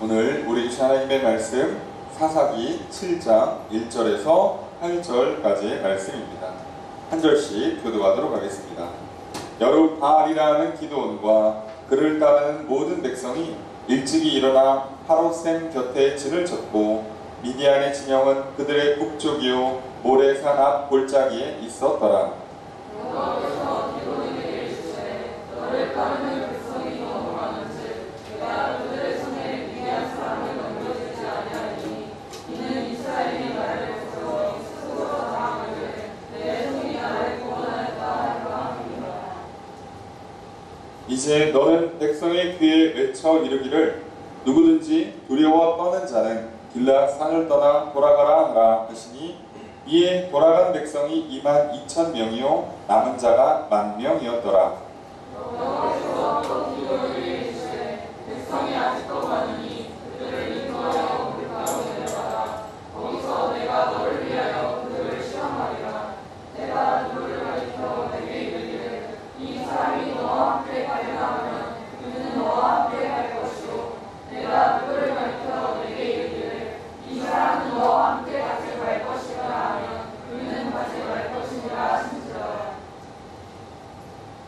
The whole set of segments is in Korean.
오늘 우리 주신 하나님의 말씀 사사기 7장 1절에서 8절까지의 말씀입니다. 한 절씩 교도하도록 하겠습니다. 여룻바알이라는 기드온과 그를 따르는 모든 백성이 일찍이 일어나 하롯셈 곁에 진을 쳤고 미디안의 진영은 그들의 북쪽이요 모레산 앞 골짜기에 있었더라. 여호와께서 기드온에게 이르시되 너를 따르는 백성이 너무 많은즉 내가 그들의 손에 미디안 사람을 넘겨주지 아니하리니 이는 이스라엘이 나를 벗어 스스로 자랑하되 내 손이 나를 구원하였다 하리라 함이니라. 이제 너는 백성의 귀에 외쳐 이르기를 누구든지 두려워 떠는 자는 길앗 산을 떠나 돌아가라 하라 하시니 이에 돌아간 백성이 22,000명이요 남은 자가 10,000명이었더라. 여호와께서 또 기드온에게 이르시되 백성이 아직도 많으니 그들을 인도하여 우리 가로 내려가라. 거기서 내가 너를 위하여 그들을 시험하리라. 내가 누구를 가리켜 내게 이르기를 이 사람이 너와 함께 가리라 하면 그는 너와 함께 갈 것이요 내가 누구를 가리켜 내게 이르기를 이 사람은 너와 함께 같이 갈 것이라 하면 그는 같이 갈 것이니라 하신지라.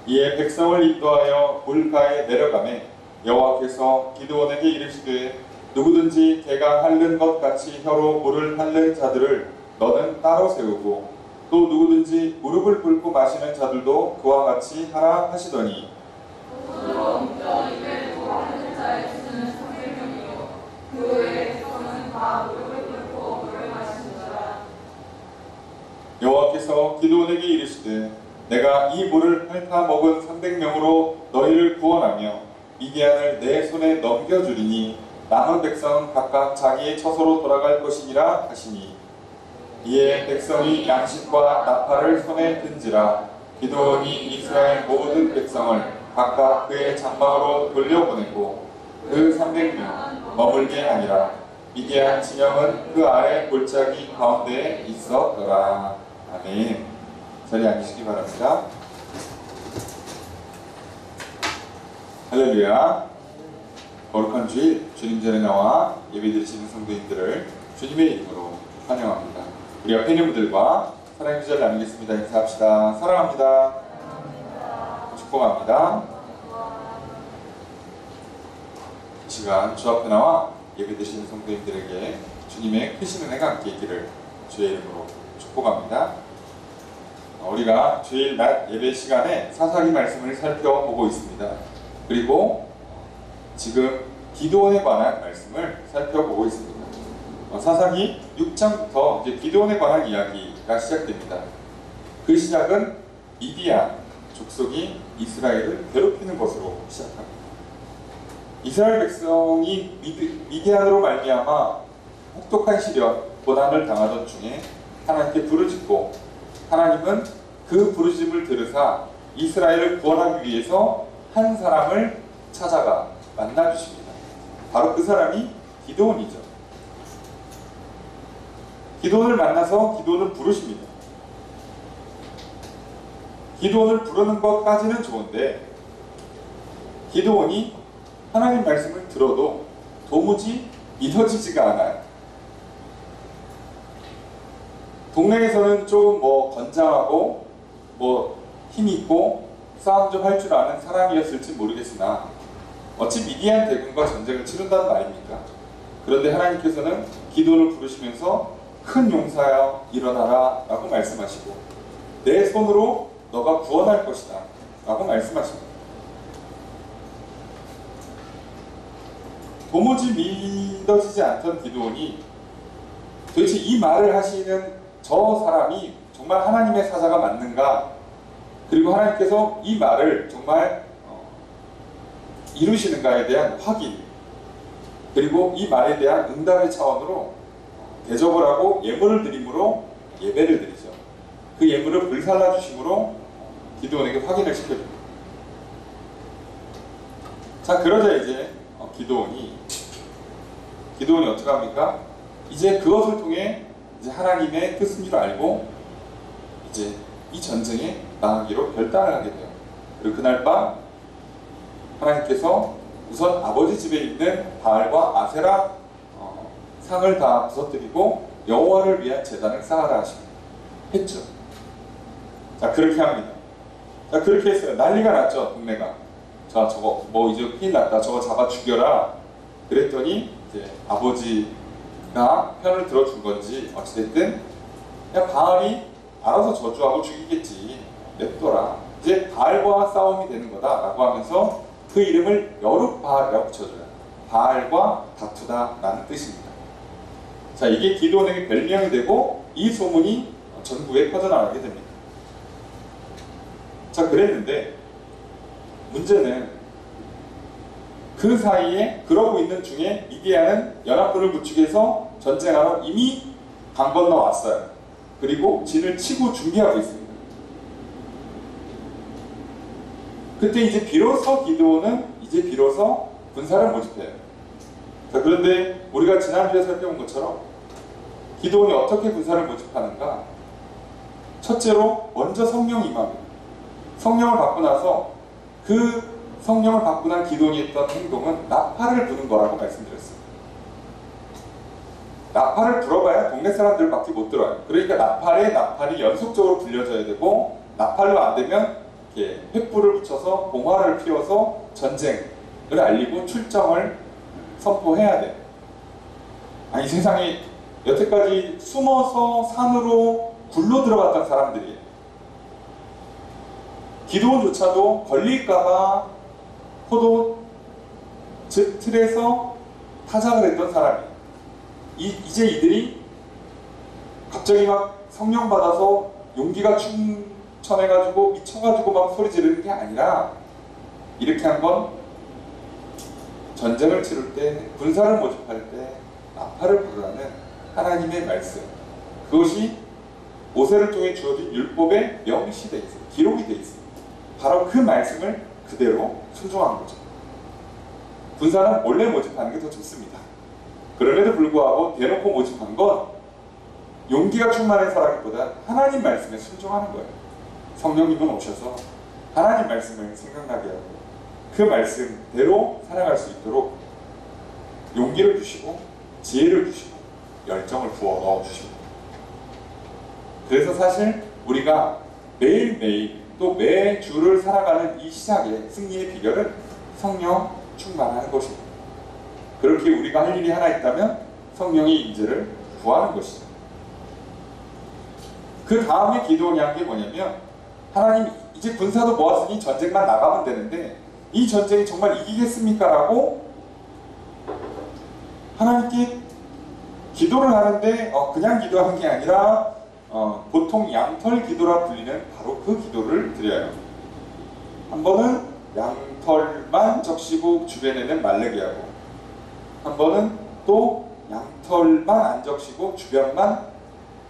이에 백성을 인도하여 물가에 내려가매 여호와께서 기드온에게 이르시되 누구든지 개가 핥는 것 같이 혀로 물을 핥는 자들을 너는 따로 세우고 또 누구든지 무릎을 꿇고 마시는 자들도 그와 같이 하라 하시더니 손으로 옮겨 입에 도하는 자의 수는 300명이요 그 외의 백성은 다 무릎을 꿇고 물을 마시니라. 여호와께서 기드온에게 이르시되 내가 이 물을 핥아 먹은 300명으로 너희를 구원하며 미디안을 내 손에 넘겨주리니 남은 백성은 각각 자기의 처소로 돌아갈 것이니라 하시니 이에 백성이 양식과 나팔을 손에 든지라 기드온이 이스라엘 모든 백성을 각각 그의 장막으로 돌려보내고 그 300명 머물게 하니라. 미디안 진영은 그 아래 골짜기 가운데에 있었더라. 아멘. 자리에 앉으시기 바랍니다. 할렐루야. 거룩한 주일 주님 전에 나와 예배드리시는 성도님들을 주님의 이름으로 환영합니다. 우리 옆에 있는 분들과 사랑의 기절 나누겠습니다. 인사합시다. 사랑합니다. 축복합니다. 이 시간 주 앞에 나와 예배드리시는 성도님들에게 주님의 크신 은혜가 함께 있기를 주의 이름으로 축복합니다. 우리가 주일 낮 예배 시간에 사사기 말씀을 살펴보고 있습니다. 그리고 지금 기드온에 관한 말씀을 살펴보고 있습니다. 사사기 6장부터 이제 기드온에 관한 이야기가 시작됩니다. 그 시작은 미디안 족속이 이스라엘을 괴롭히는 것으로 시작합니다. 이스라엘 백성이 미디안으로 말미암아 혹독한 시련, 고난을 당하던 중에 하나님께 부르짖고 하나님은 그 부르짖음을 들으사 이스라엘을 구원하기 위해서 한 사람을 찾아가 만나주십니다. 바로 그 사람이 기드온이죠. 기드온을 만나서 기드온을 부르십니다. 기드온을 부르는 것까지는 좋은데 기드온이 하나님 말씀을 들어도 도무지 믿어지지가 않아요. 동네에서는 좀 건장하고 힘있고 싸움 좀 할 줄 아는 사람이었을지 모르겠으나 어찌 미디안 대군과 전쟁을 치른다는 말입니까? 그런데 하나님께서는 기드온을 부르시면서 큰 용사여 일어나라 라고 말씀하시고 내 손으로 너가 구원할 것이다 라고 말씀하십니다. 도무지 믿어지지 않던 기드온이 도대체 이 말을 하시는 저 사람이 정말 하나님의 사자가 맞는가? 그리고 하나님께서 이 말을 정말 이루시는가에 대한 확인, 그리고 이 말에 대한 응답의 차원으로 대접을 하고 예물을 드림으로 예배를 드리죠. 그 예물을 불살라 주심으로 기드온에게 확인을 시켜줍니다. 자, 그러자 이제 기드온이 어떻게 합니까? 이제 그것을 통해 이제 하나님의 뜻인 줄 알고 이제 이 전쟁에 나가기로 결단을 하게 돼요. 그리고 그날 밤 하나님께서 우선 아버지 집에 있는 바알과 아세라 상을 다 부서뜨리고 여호와를 위한 제단을 쌓아라 하십니다. 했죠. 자, 그렇게 합니다. 자, 그렇게 했어요. 난리가 났죠, 동네가. 자, 저거 뭐 이제 큰일 났다. 저거 잡아 죽여라. 그랬더니 이제 아버지가 편을 들어준 건지 어찌됐든 그냥 바알이 알아서 저주하고 죽이겠지. 냅둬라. 이제 바알과 싸움이 되는 거다라고 하면서 그 이름을 여룻바알이라고 붙여줘요. 바알과 다투다라는 뜻입니다. 자, 이게 기드온에게 별명이 되고 이 소문이 전국에 퍼져나가게 됩니다. 자, 그랬는데 문제는 그 사이에 그러고 있는 중에 미디안은 연합군을 구축해서 전쟁하러 이미 강 건너 왔어요. 그리고 진을 치고 준비하고 있습니다. 그때 이제 비로소 기드온은 이제 비로소 군사를 모집해요. 자, 그런데 우리가 지난주에 살펴본 것처럼 기드온이 어떻게 군사를 모집하는가? 첫째로 먼저 성령이 임합니다. 성령을 받고 나서 그 성령을 받고 난 기드온이 했던 행동은 나팔을 부는 거라고 말씀드렸어요. 나팔을 불어봐야 동네 사람들밖에 못 들어요. 그러니까 나팔이 연속적으로 불려져야 되고, 나팔로 안 되면 이렇게 횃불을 붙여서 봉화를 피워서 전쟁을 알리고 출정을 선포해야 돼요. 아니, 세상에 여태까지 숨어서 산으로 굴러 들어갔던 사람들이에요. 기드온조차도 걸릴까봐 포도 틀에서 타작을 했던 사람이에요. 이제 이들이 갑자기 막 성령 받아서 용기가 충천해가지고 미쳐가지고 막 소리 지르는 게 아니라, 이렇게 한 건 전쟁을 치를 때, 군사를 모집할 때 나팔을 부르라는 하나님의 말씀, 그것이 모세를 통해 주어진 율법에 명시되어 있어요. 기록이 되어 있습니다. 바로 그 말씀을 그대로 순종한 거죠. 군사는 몰래 모집하는 게 더 좋습니다. 그럼에도 불구하고 대놓고 모집한 건 용기가 충만해서라기보다 하나님 말씀에 순종하는 거예요. 성령님은 오셔서 하나님 말씀을 생각나게 하고 그 말씀대로 살아갈 수 있도록 용기를 주시고 지혜를 주시고 열정을 부어 넣어주십니다. 그래서 사실 우리가 매일매일 또 매주를 살아가는 이 시작의 승리의 비결은 성령 충만하는 것입니다. 그렇게 우리가 할 일이 하나 있다면 성령의 인재를 구하는 것이죠. 그 다음에 기도원이 한 게 뭐냐면, 하나님 이제 군사도 모았으니 전쟁만 나가면 되는데 이 전쟁이 정말 이기겠습니까? 라고 하나님께 기도를 하는데 그냥 기도한 게 아니라 보통 양털 기도라 불리는 바로 그 기도를 드려요. 한 번은 양털만 적시고 주변에는 말르게 하고, 한 번은 또 양털만 안 적시고 주변만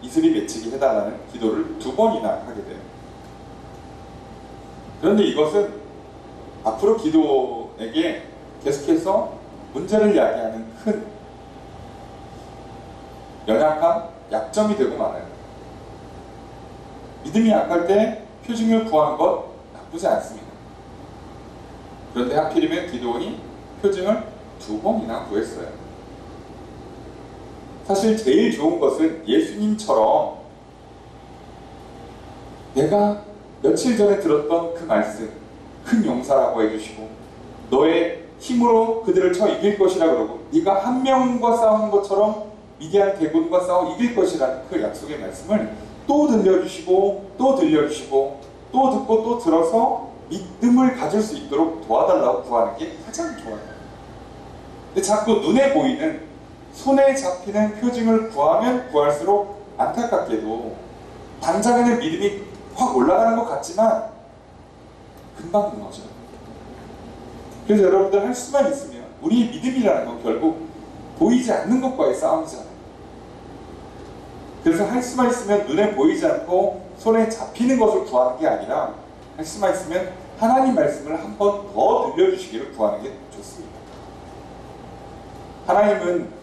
이슬이 맺히게 해달라는 기도를 2번이나 하게 돼요. 그런데 이것은 앞으로 기도에게 계속해서 문제를 야기하는 큰 연약한 약점이 되고 말아요. 믿음이 약할 때 표징을 구하는 것 나쁘지 않습니다. 그런데 하필이면 기드온이 표징을 2번이나 구했어요. 사실 제일 좋은 것은 예수님처럼 내가 며칠 전에 들었던 그 말씀, 큰 용사라고 해주시고 너의 힘으로 그들을 쳐 이길 것이라 그러고, 네가 한 명과 싸우는 것처럼 미디안 대군과 싸워 이길 것이라는 그 약속의 말씀을 또 들려주시고 또 들려주시고 또 듣고 또 들어서 믿음을 가질 수 있도록 도와달라고 구하는 게 가장 좋아요. 근데 자꾸 눈에 보이는, 손에 잡히는 표징을 구하면 구할수록 안타깝게도 당장에는 믿음이 확 올라가는 것 같지만 금방 무너져요. 그래서 여러분들 할 수만 있으면, 우리의 믿음이라는 건 결국 보이지 않는 것과의 싸움이잖아요. 그래서 할 수만 있으면 눈에 보이지 않고 손에 잡히는 것을 구하는 게 아니라, 할 수만 있으면 하나님 말씀을 한 번 더 들려주시기를 구하는 게 좋습니다. 하나님은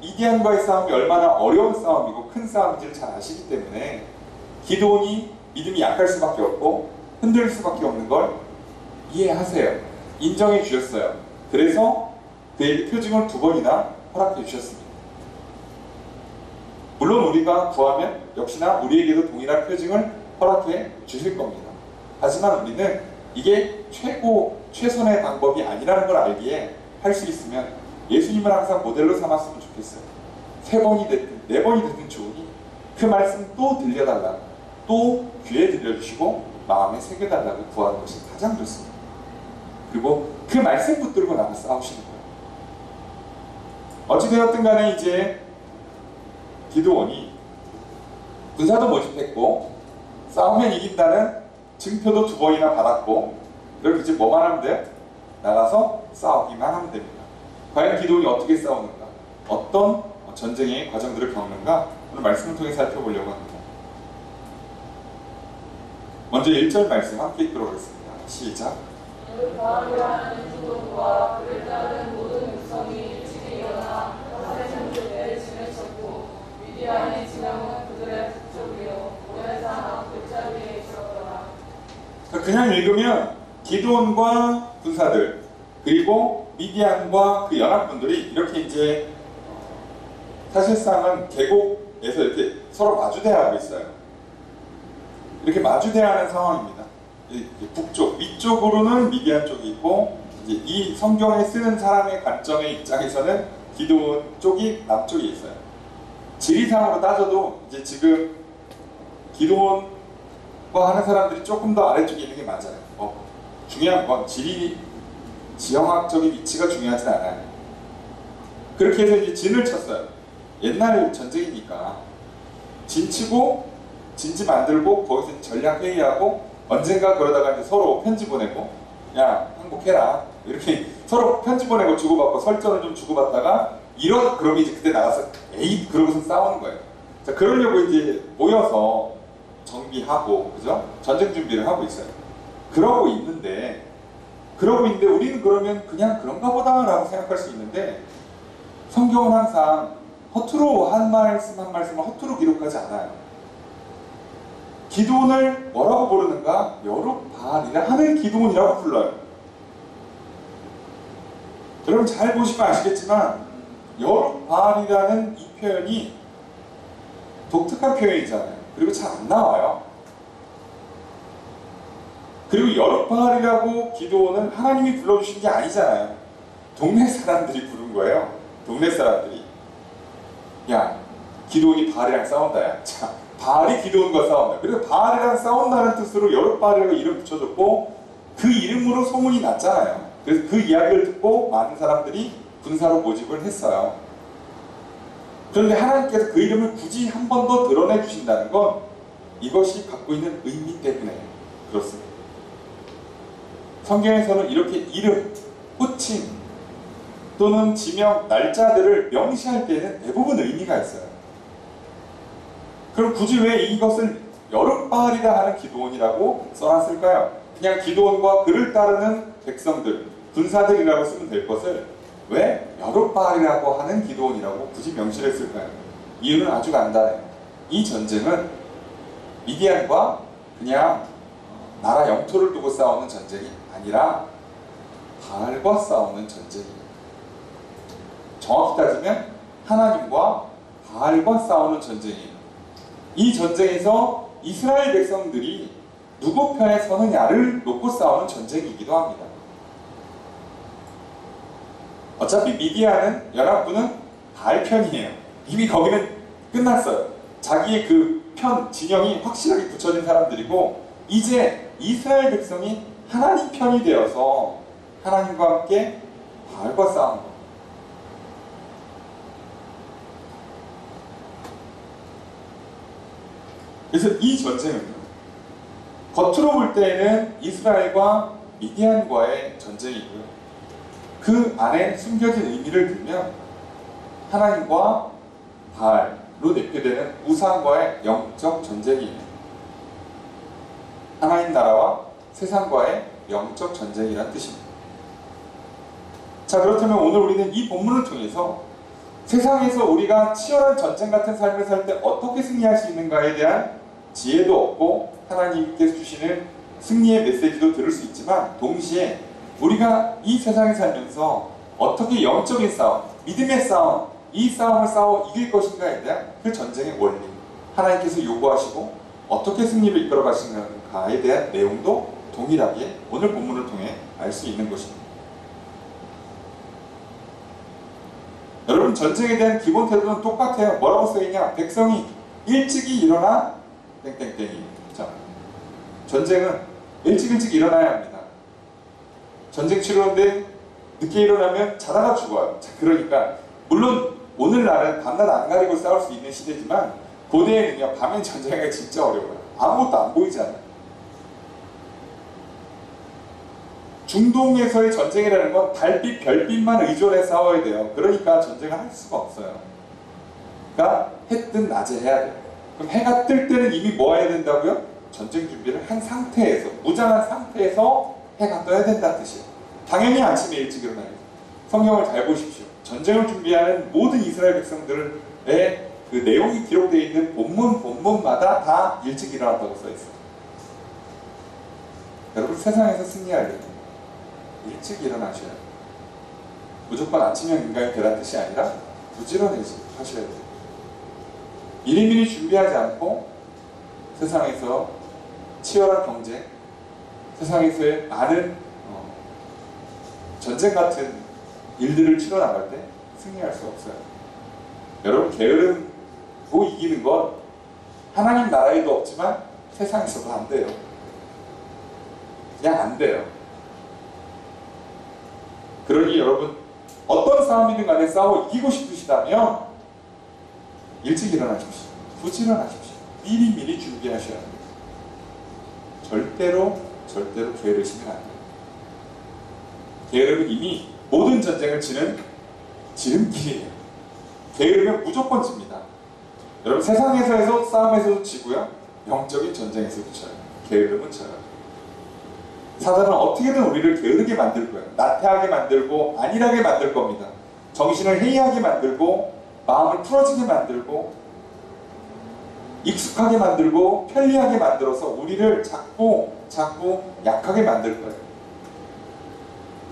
미디안과의 싸움이 얼마나 어려운 싸움이고 큰 싸움인지를 잘 아시기 때문에 기드온이 믿음이 약할 수밖에 없고 흔들릴 수밖에 없는 걸 이해하세요. 인정해 주셨어요. 그래서 그에게 표징을 2번이나 허락해 주셨습니다. 물론 우리가 구하면 역시나 우리에게도 동일한 표징을 허락해 주실 겁니다. 하지만 우리는 이게 최선의 방법이 아니라는 걸 알기에 할 수 있으면 예수님을 항상 모델로 삼았으면 좋겠어요. 3번이 됐든 4번이 됐든 좋으니 그 말씀 또 들려달라고, 또 귀에 들려주시고 마음에 새겨달라고 구하는 것이 가장 좋습니다. 그리고 그 말씀 붙들고 나가 싸우시는 거예요. 어찌되었든 간에 이제 기드온이 군사도 모집했고 싸우면 이긴다는 증표도 2번이나 받았고, 그럼 이제 뭐만 하면 돼요? 나가서 싸우기만 하면 됩니다. 과연 기드온이 어떻게 싸우는가? 어떤 전쟁의 과정들을 겪는가? 오늘 말씀을 통해 살펴보려고 합니다. 먼저 1절 말씀 함께 읽도록 하겠습니다. 시작. 바알이라는 기드온과 그를 따르는 모든 백성이 일찍이 일어나 사세전들에 진을 쳤고 미디안의 진영은 그들의 북쪽이요 모야산 앞 골짜기에 있었더라. 그냥 읽으면 기드온과 군사들 그리고 미디안과 그 연합군들이 이렇게 이제 사실상은 계곡에서 이렇게 서로 마주대하고 있어요. 이렇게 마주대하는 상황입니다. 북쪽, 위쪽으로는 미디안 쪽이 있고, 이제 이 성경에 쓰는 사람의 관점의 입장에서는 기드온 쪽이 남쪽에 있어요. 지리상으로 따져도 이제 지금 기드온과 하는 사람들이 조금 더 아래쪽에 있는 게 맞아요. 중요한 건 지형학적인 위치가 중요하진 않아요. 그렇게 해서 이제 진을 쳤어요. 옛날 전쟁이니까 진 치고 진지 만들고 거기서 전략 회의하고 언젠가 그러다가 이제 서로 편지 보내고 야 항복해라 이렇게 서로 편지 보내고 주고받고 설전을 좀 주고받다가 그러면 이제 그때 나가서 에이 그러고서 싸우는 거예요. 자, 그러려고 이제 모여서 정비하고 그죠? 전쟁 준비를 하고 있어요. 그러고 있는데 우리는 그러면 그냥 그런가 보다라고 생각할 수 있는데 성경은 항상 허투루 한 말씀 한 말씀을 허투루 기록하지 않아요. 기드온을 뭐라고 부르는가? 여룹바알이라 하는 기드온이라고 불러요. 여러분 잘 보시면 아시겠지만 여룹바알이라는 이 표현이 독특한 표현이잖아요. 그리고 잘 안 나와요. 그리고 여룹바알이라고 기드온은 하나님이 불러주신 게 아니잖아요. 동네 사람들이 부른 거예요. 동네 사람들이. 야, 기드온이 바알이랑 싸운다. 야. 자, 바알이 기드온과 싸운다. 그래서 바알이랑 싸운다는 뜻으로 여룹바알이라고 이름 붙여줬고 그 이름으로 소문이 났잖아요. 그래서 그 이야기를 듣고 많은 사람들이 군사로 모집을 했어요. 그런데 하나님께서 그 이름을 굳이 한 번 더 드러내 주신다는 건 이것이 갖고 있는 의미 때문에 그렇습니다. 성경에서는 이렇게 이름, 호칭 또는 지명, 날짜들을 명시할 때는 대부분 의미가 있어요. 그럼 굳이 왜 이것을 여룹바알이라 하는 기드온이라고 써놨을까요? 그냥 기드온과 그를 따르는 백성들, 군사들이라고 쓰면 될 것을 왜 여룹바알이라고 하는 기드온이라고 굳이 명시를 했을까요? 이유는 아주 간단해요. 이 전쟁은 미디안과 그냥 나라 영토를 두고 싸우는 전쟁이 아니라 바알과 싸우는 전쟁이에요. 정확히 따지면 하나님과 바알과 싸우는 전쟁이에요. 이 전쟁에서 이스라엘 백성들이 누구 편에 서느냐를 놓고 싸우는 전쟁이기도 합니다. 어차피 미디안은 연합군은 바알 편이에요. 이미 거기는 끝났어요. 자기의 그 편, 진영이 확실하게 붙여진 사람들이고 이제 이스라엘 백성이 하나님 편이 되어서 하나님과 함께 바알과 싸우는 거예요. 그래서 이 전쟁은 겉으로 볼 때에는 이스라엘과 미디안과의 전쟁이고요. 그 안에 숨겨진 의미를 들면 하나님과 바알로 대표되는 우상과의 영적 전쟁이에요. 하나님 나라와 세상과의 영적 전쟁이라는 뜻입니다. 자, 그렇다면 오늘 우리는 이 본문을 통해서 세상에서 우리가 치열한 전쟁 같은 삶을 살 때 어떻게 승리할 수 있는가에 대한 지혜도 얻고 하나님께서 주시는 승리의 메시지도 들을 수 있지만 동시에 우리가 이 세상에 살면서 어떻게 영적인 싸움, 믿음의 싸움, 이 싸움을 싸워 이길 것인가에 대한 그 전쟁의 원리, 하나님께서 요구하시고 어떻게 승리를 이끌어 가시는가에 대한 내용도 동일하게 오늘 본문을 통해 알 수 있는 것입니다. 여러분, 전쟁에 대한 기본 태도는 똑같아요. 뭐라고 써있냐? 백성이 일찍이 일어나 땡땡땡이. 자, 전쟁은 일찍 일어나야 합니다. 전쟁 치르는데 늦게 일어나면 자다가 죽어요. 자, 그러니까 물론 오늘날은 밤낮 안 가리고 싸울 수 있는 시대지만 고대에는요, 밤엔 전쟁이 진짜 어려워요. 아무것도 안 보이잖아요. 중동에서의 전쟁이라는 건 달빛, 별빛만 의존해 싸워야 돼요. 그러니까 전쟁을 할 수가 없어요. 그러니까 해 뜬 낮에 해야 돼요. 그럼 해가 뜰 때는 이미 뭐 해야 된다고요? 전쟁 준비를 한 상태에서, 무장한 상태에서 해가 떠야 된다는 뜻이에요. 당연히 아침에 일찍 일어나야죠. 성경을 잘 보십시오. 전쟁을 준비하는 모든 이스라엘 백성들의 그 내용이 기록되어 있는 본문마다 다 일찍 일어났다고 써있어요. 여러분, 세상에서 승리하려면 일찍 일어나셔야 돼요. 무조건 아침형 인간이 되라는 뜻이 아니라 부지런해서 하셔야 돼요. 미리미리 준비하지 않고 세상에서 치열한 경쟁, 세상에서의 많은 전쟁 같은 일들을 치러나갈 때 승리할 수 없어요. 여러분, 게으름고 이기는 건 하나님 나라에도 없지만 세상에서도 안 돼요. 그냥 안 돼요. 그러니 여러분, 어떤 싸움이든 간에 싸워 이기고 싶으시다면 일찍 일어나십시오. 부지런하십시오. 미리미리 준비하셔야 합니다. 절대로 게으르시면 안 돼요. 게으름은 이미 모든 전쟁을 치는 지름길이에요. 게으르면 무조건 집니다. 여러분, 세상에서 싸움에서도 지고요, 영적인 전쟁에서도 져요. 게으름은 져요. 사단은 어떻게든 우리를 게으르게 만들 거예요. 나태하게 만들고 안일하게 만들 겁니다. 정신을 해이하게 만들고 마음을 풀어지게 만들고 익숙하게 만들고 편리하게 만들어서 우리를 자꾸 약하게 만들 거예요.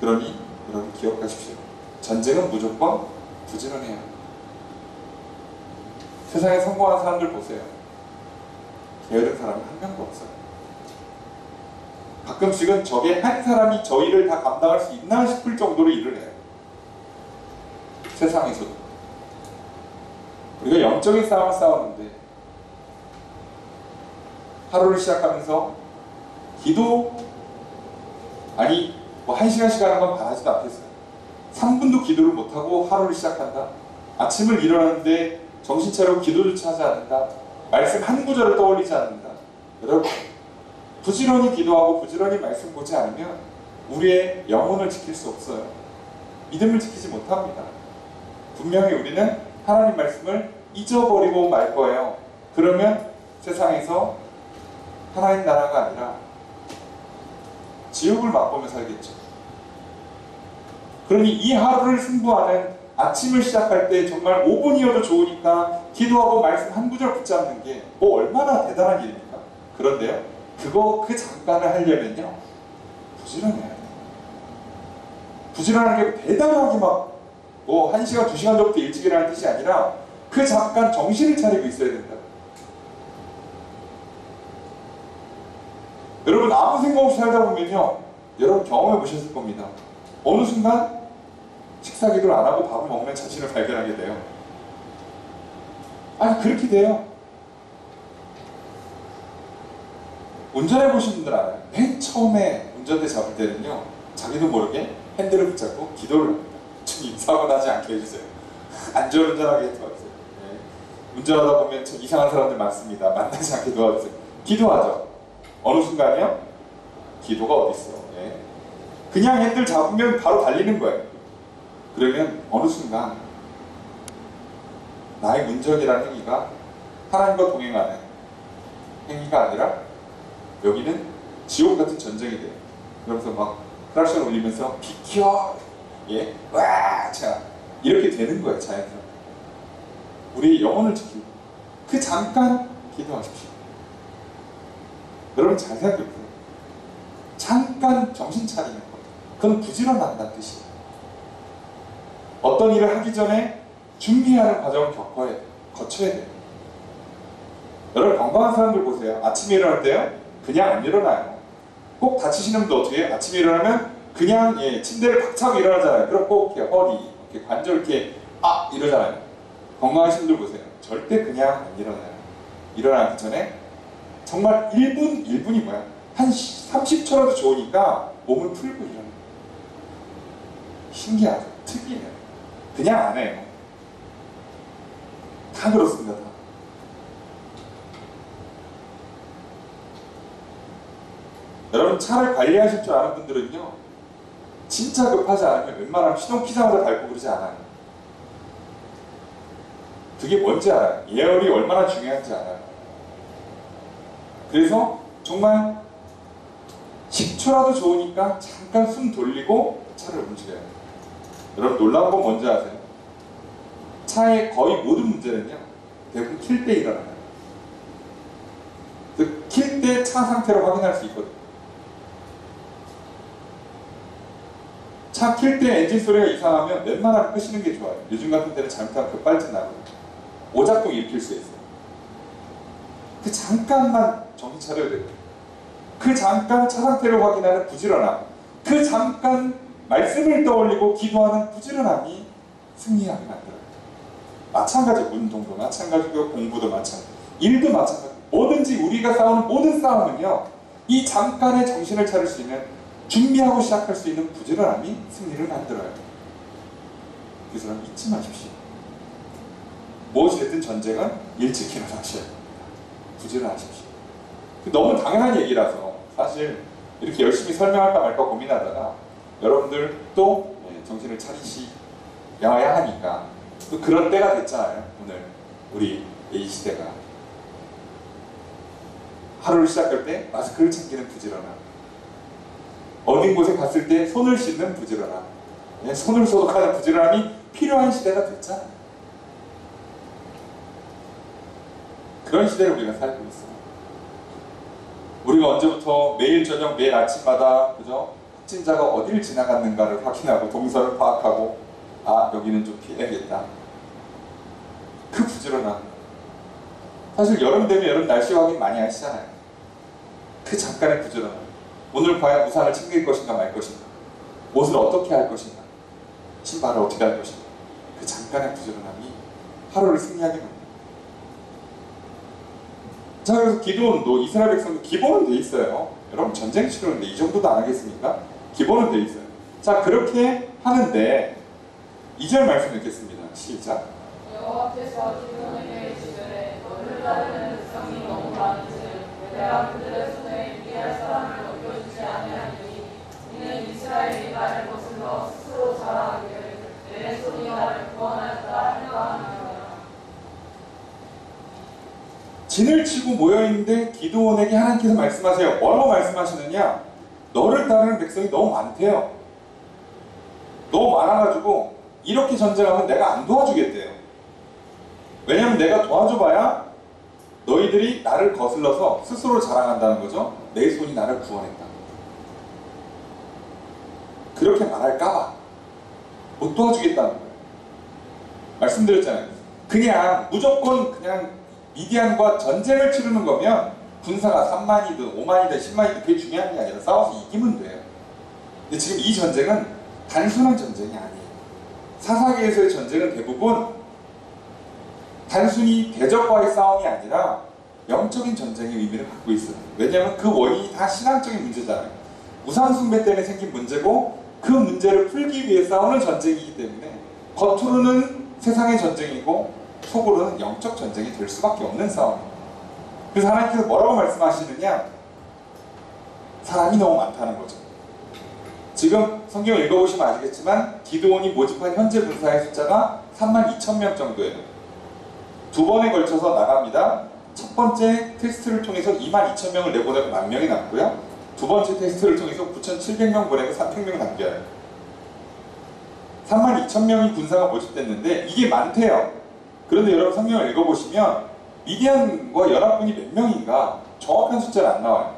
그러니 여러분, 기억하십시오. 전쟁은 무조건 부지런해야 합니다. 세상에 성공한 사람들 보세요. 게으른 사람은 한 명도 없어요. 가끔씩은 저게 한 사람이 저 일을 다 감당할 수 있나 싶을 정도로 일을 해요. 세상에서도. 우리가 영적인 싸움을 싸우는데 하루를 시작하면서 기도, 아니 뭐 1시간씩 하는 건 바라지도 않겠어요. 3분도 기도를 못하고 하루를 시작한다. 아침을 일어나는데 정신차리고 기도조차 하지 않는다. 말씀 한 구절을 떠올리지 않는다. 여러분, 부지런히 기도하고 부지런히 말씀 보지 않으면 우리의 영혼을 지킬 수 없어요. 믿음을 지키지 못합니다. 분명히 우리는 하나님 말씀을 잊어버리고 말 거예요. 그러면 세상에서 하나님 나라가 아니라 지옥을 맛보며 살겠죠. 그러니 이 하루를 승부하는 아침을 시작할 때 정말 5분이어도 좋으니까 기도하고 말씀 한 구절 붙잡는 게 뭐 얼마나 대단한 일입니까? 그런데요, 그 잠깐을 하려면요, 부지런해야 돼요. 부지런하게 대단하게 막 뭐 1시간, 2시간 전부터 일찍 일어나는 뜻이 아니라 그 잠깐 정신을 차리고 있어야 된다. 여러분, 아무 생각 없이 살다 보면요, 여러분 경험해 보셨을 겁니다. 어느 순간 식사 기도를 안 하고 밥을 먹는 자신을 발견하게 돼요. 아니, 그렇게 돼요. 운전해 보신 분들 알아요. 맨 처음에 운전대 잡을 때는요, 자기도 모르게 핸들을 붙잡고 기도를 합니다. 주님, 사고 나지 않게 해주세요. 안전운전하게 도와주세요. 네. 운전하다 보면 참 이상한 사람들 많습니다. 만나지 않게 도와주세요. 기도하죠. 어느 순간이요, 기도가 어딨어. 네. 그냥 핸들 잡으면 바로 달리는 거예요. 그러면 어느 순간 나의 운전이라는 행위가 하나님과 동행하는 행위가 아니라 여기는 지옥 같은 전쟁이 돼요. 그러면서 막 크락션 울리면서 비켜! 예? 와! 자, 이렇게 되는 거예요, 자연스럽게. 우리의 영혼을 지키고 그 잠깐 기도하십시오. 여러분, 잘 생각해보세요. 잠깐 정신 차리는 것. 그건 부지런하다는 뜻이에요. 어떤 일을 하기 전에 준비하는 과정을 거쳐야 돼요. 여러분 건강한 사람들 보세요. 아침에 일어날 때요, 그냥 안 일어나요. 꼭 다치시는 분도 어떻게 해요? 아침에 일어나면 그냥 침대를 박차고 일어나잖아요. 그럼 꼭 이렇게 허리, 이렇게 관절 이렇게 이러잖아요. 건강하신 분들 보세요. 절대 그냥 안 일어나요. 일어나기 전에 정말 1분이 뭐야? 한 30초라도 좋으니까 몸을 풀고 일어나요. 신기하죠? 특이해요. 그냥 안 해요. 다 그렇습니다. 다. 여러분 차를 관리하실 줄 아는 분들은요, 진짜 급하지 않으면 웬만하면 시동 키자마자 밟고 그러지 않아요. 그게 뭔지 알아요. 예열이 얼마나 중요한지 알아요. 그래서 정말 10초라도 좋으니까 잠깐 숨 돌리고 차를 움직여요. 여러분 놀라운 건 뭔지 아세요? 차의 거의 모든 문제는요, 대부분 킬 때 일어나요. 킬 때 차 상태를 확인할 수 있거든요. 차 킬 때 엔진 소리가 이상하면 웬만하면 끄시는 게 좋아요. 요즘 같은 때는 잘못하면 급발진 나고 오작동 일으킬 수 있어요. 그 잠깐만 정신 차려야 돼요. 그 잠깐 차 상태를 확인하는 부지런함, 그 잠깐 말씀을 떠올리고 기도하는 부지런함이 승리하게 만들어요. 마찬가지, 운동도 마찬가지고 공부도 마찬가지, 일도 마찬가지. 뭐든지 우리가 싸우는 모든 싸움은요, 이 잠깐의 정신을 차릴 수 있는, 준비하고 시작할 수 있는 부지런함이 승리를 만들어요. 그 사람 잊지 마십시오. 무엇이 됐든 전쟁은 일찍 일어나셔야 됩니다. 부지런하십시오. 너무 당연한 얘기라서 사실 이렇게 열심히 설명할까 말까 고민하다가 여러분들 또 정신을 차리셔야 하니까 또 그런 때가 됐잖아요. 오늘 우리 이 시대가 하루를 시작할 때 마스크를 챙기는 부지런함, 어딘 곳에 갔을 때 손을 씻는 부지런함, 손을 소독하는 부지런함이 필요한 시대가 됐잖아요. 그런 시대를 우리가 살고 있어요. 우리가 언제부터 매일 저녁, 매일 아침마다 그죠? 확진자가 어디를 지나갔는가를 확인하고 동선을 파악하고 여기는 좀 피해야겠다. 그 부지런함. 사실 여름 되면 여름 날씨 확인 많이 하시잖아요. 그 잠깐의 부지런함. 오늘 과연 우산을 챙길 것인가 말 것인가, 옷을 어떻게 할 것인가, 신발을 어떻게 할 것인가. 그 잠깐의 부지런함이 하루를 승리하게 만듭니다. 자, 그래서 기도원도, 이스라엘 백성도 기본은 돼 있어요. 여러분 전쟁 치르는데 이 정도도 안 하겠습니까? 기본은 돼 있어요. 자, 그렇게 하는데 2절 말씀 읽겠습니다. 시작. 여호와께서 기도원에게 이르시되 너를 따르는 백성이 너무 많은즉 내가 그들의 손에 미디안 사람을 넘겨주지 아니하니 이는 이스라엘이 나를 거슬러 스스로 자랑하기를 내 손이 나를 구원하였다 하려 함이니라. 진을 치고 모여있는데 기드온에게 하나님께서 말씀하세요. 뭐라고 말씀하시느냐? 너를 따르는 백성이 너무 많대요. 너무 많아가지고 이렇게 전쟁하면 내가 안 도와주겠대요. 왜냐면 내가 도와줘봐야 너희들이 나를 거슬러서 스스로 자랑한다는 거죠. 내 손이 나를 구원했다. 그렇게 말할까봐 못 도와주겠다는 거예요. 말씀드렸잖아요. 그냥 무조건 그냥 미디안과 전쟁을 치르는 거면 군사가 3만이든 5만이든 10만이든 그게 중요한 게 아니라 싸워서 이기면 돼요. 근데 지금 이 전쟁은 단순한 전쟁이 아니에요. 사사기에서의 전쟁은 대부분 단순히 대적과의 싸움이 아니라 영적인 전쟁의 의미를 갖고 있어요. 왜냐하면 그 원인이 다 신앙적인 문제잖아요. 우상숭배 때문에 생긴 문제고 그 문제를 풀기 위해 싸우는 전쟁이기 때문에 겉으로는 세상의 전쟁이고 속으로는 영적 전쟁이 될 수밖에 없는 싸움입니다. 그래서 하나님께서 뭐라고 말씀하시느냐? 사람이 너무 많다는 거죠. 지금 성경을 읽어보시면 아시겠지만 기드온이 모집한 현재 군사의 숫자가 32,000명 정도예요. 두 번에 걸쳐서 나갑니다. 첫 번째 테스트를 통해서 22,000명을 내보내고 10,000명이 남고요. 두 번째 테스트를 통해서 9,700명 보내고 3,000명이 남겨요. 32,000명이 군사가 모집됐는데 이게 많대요. 그런데 여러분 성경을 읽어보시면 미디안과 연합군이 몇 명인가 정확한 숫자는 안 나와요.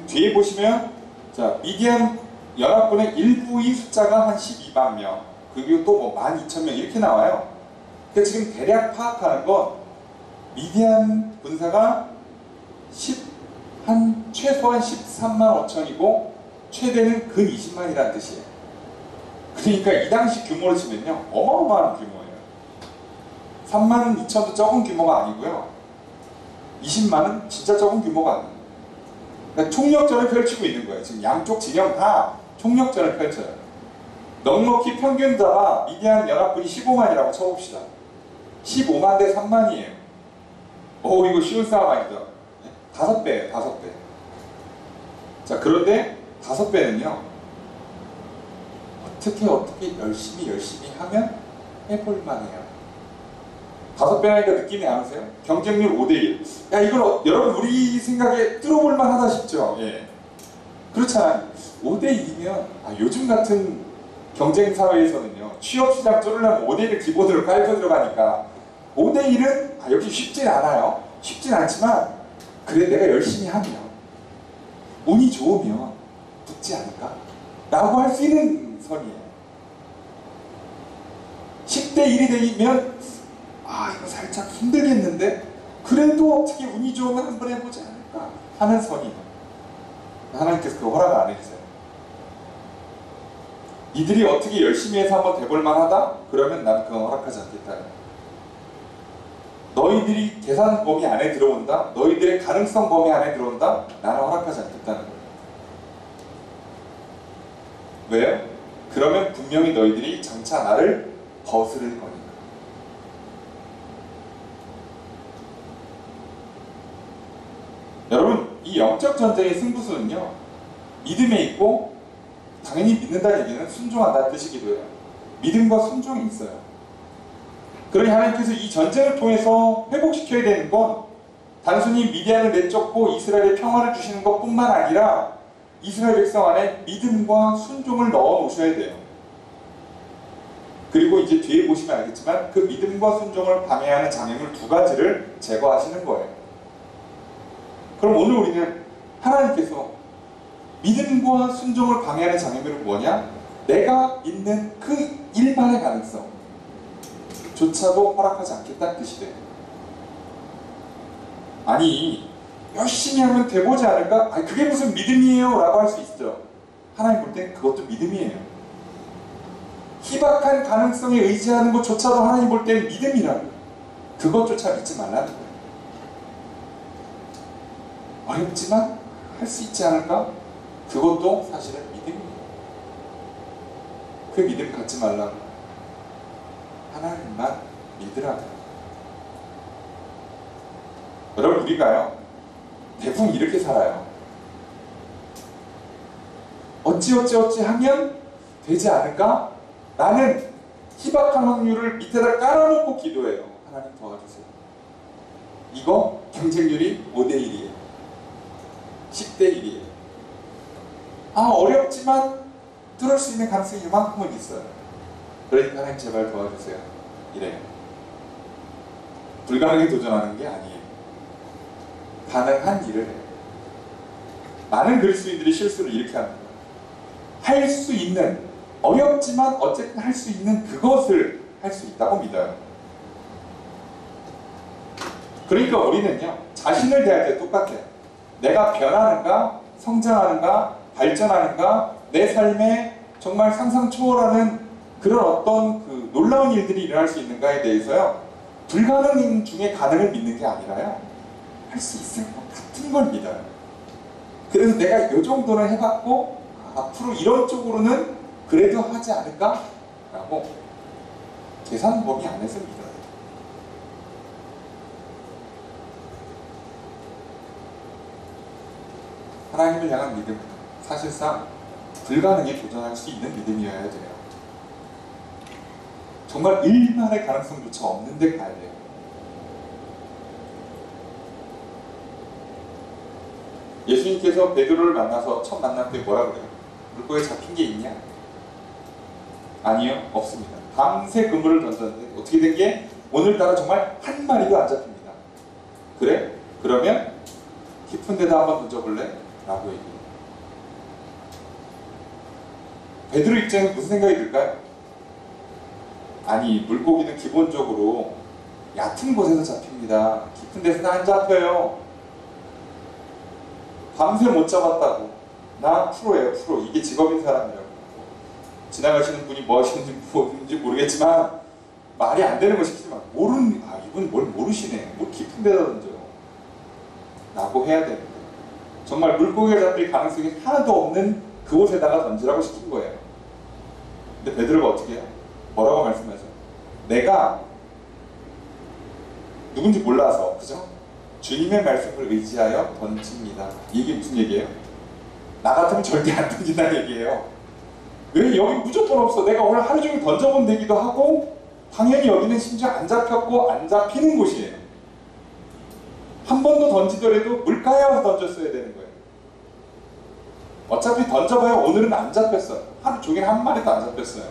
뒤에 보시면 자 미디안 연합군의 일부의 숫자가 한 12만 명, 그리고 또 뭐 12,000명 이렇게 나와요. 그러니까 지금 대략 파악하는 건 미디안 군사가 최소한 13만 5천이고 최대는 근 20만이라는 뜻이에요. 그러니까 이 당시 규모로 치면요 어마어마한 규모예요. 3만 2천도 적은 규모가 아니고요. 20만은 진짜 적은 규모가 아니에요. 그러니까 총력전을 펼치고 있는 거예요. 지금 양쪽 진영 다 총력전을 펼쳐요. 넉넉히 평균 잡아 미디안 연합군이 15만이라고 쳐봅시다. 15만 대 3만이에요. 오, 이거 쉬운 싸움 아니죠? 5배예요, 5배. 자, 그런데 5배는요, 어떻게 열심히 하면 해볼만해요. 5배라니까 느낌이 안 오세요? 경쟁률 5대1. 야, 이걸 여러분 우리 생각에 뚫어볼만 하다 싶죠? 예. 그렇잖아요. 5대1이면, 요즘 같은 경쟁 사회에서는요, 취업시장 뚫으려면 5대1을 기본으로 깔고 들어가니까, 5대1은 역시 쉽진 않아요. 쉽진 않지만, 그래, 내가 열심히 하면, 운이 좋으면 붙지 않을까? 라고 할 수 있는 선이에요. 10대1이 되면, 이거 살짝 힘들겠는데, 그래도 어떻게 운이 좋으면 한번 해보지 않을까? 하는 선이에요. 하나님께서 그 허락을 안 해주세요. 이들이 어떻게 열심히 해서 한번 돼볼만 하다? 그러면 난 그건 허락하지 않겠다. 너희들이 계산 범위 안에 들어온다? 너희들의 가능성 범위 안에 들어온다? 나는 허락하지 않겠다는 거예요. 왜요? 그러면 분명히 너희들이 장차 나를 거스를 거니까. 여러분, 이 영적 전쟁의 승부수는요, 믿음에 있고, 당연히 믿는다는 얘기는 순종한다는 뜻이기도 해요. 믿음과 순종이 있어요. 그러니 하나님께서 이 전쟁을 통해서 회복시켜야 되는 건 단순히 미디안을 내쫓고 이스라엘에 평화를 주시는 것뿐만 아니라 이스라엘 백성 안에 믿음과 순종을 넣어 놓으셔야 돼요. 그리고 이제 뒤에 보시면 알겠지만 그 믿음과 순종을 방해하는 장애물 2가지를 제거하시는 거예요. 그럼 오늘 우리는 하나님께서 믿음과 순종을 방해하는 장애물은 뭐냐? 내가 있는 그 일반의 가능성 조차도 허락하지 않겠다는 뜻이 돼요. 아니, 열심히 하면 돼보지 않을까? 그게 무슨 믿음이에요? 라고 할 수 있죠. 하나님 볼 땐 그것도 믿음이에요. 희박한 가능성에 의지하는 것조차도 하나님 볼 땐 믿음이라는 거예요. 그것조차 믿지 말라는 거예요. 어렵지만 할 수 있지 않을까? 그것도 사실은 믿음이에요. 그 믿음 갖지 말라고. 하나님만 믿으라고. 여러분, 우리가요, 대부분 이렇게 살아요. 어찌 하면 되지 않을까? 나는 희박한 확률을 밑에다 깔아놓고 기도해요. 하나님 도와주세요. 이거 경쟁률이 5대1이에요. 10대1이에요. 어렵지만 뚫을 수 있는 가능성이 이만큼은 있어요. 그러니까 하나님 제발 도와주세요. 이래요. 불가능에 도전하는 게 아니에요. 가능한 일을 해요. 많은 그리스도인들이 실수를 이렇게 합니다. 할 수 있는, 어렵지만 어쨌든 할 수 있는 그것을 할 수 있다고 믿어요. 그러니까 우리는요, 자신을 대할 때 똑같아요. 내가 변하는가, 성장하는가, 발전하는가, 내 삶에 정말 상상 초월하는 그런 어떤 그 놀라운 일들이 일어날 수 있는가에 대해서요, 불가능 중에 가능을 믿는 게 아니라요, 할 수 있을 것 같은 걸 믿어요. 그래서 내가 이 정도는 해봤고 앞으로 이런 쪽으로는 그래도 하지 않을까? 라고 계산 범위 안에서 믿어요. 하나님을 향한 믿음, 사실상 불가능에 도전할 수 있는 믿음이어야 돼요. 정말 일말의 가능성조차 없는 데 가야 돼요. 예수님께서 베드로를 만나서 첫 만날 때 뭐라 그래요? 물고기에 잡힌 게 있냐? 아니요, 없습니다. 밤새 그물을 던졌는데 어떻게 된 게 오늘따라 정말 한 마리도 안 잡힙니다. 그래? 그러면 깊은 데다 한번 던져볼래? 라고 얘기해요. 베드로 입장에 무슨 생각이 들까요? 아니, 물고기는 기본적으로 얕은 곳에서 잡힙니다. 깊은 데서는 안 잡혀요. 밤새 못 잡았다고. 나 프로예요, 프로. 이게 직업인 사람이라고. 지나가시는 분이 뭐 하시는지 모르겠지만 말이 안 되는 거 시키지 마. 이분 뭘 모르시네. 뭘 깊은 데다 던져요. 라고 해야 되는데 정말 물고기가 잡힐 가능성이 하나도 없는 그곳에다가 던지라고 시킨 거예요. 근데 베드로가 어떻게 해요? 뭐라고 말씀하죠? 내가 누군지 몰라서, 그죠? 주님의 말씀을 의지하여 던집니다. 이게 무슨 얘기예요? 나 같으면 절대 안 던진다는 얘기예요. 왜? 여기 무조건 없어. 내가 오늘 하루 종일 던져본 데기도 하고 당연히 여기는 심지어 안 잡혔고 안 잡히는 곳이에요. 한 번도 던지더라도 물가에 와서 던졌어야 되는 거예요. 어차피 던져봐야 오늘은 안 잡혔어요. 하루 종일 한 마리도 안 잡혔어요.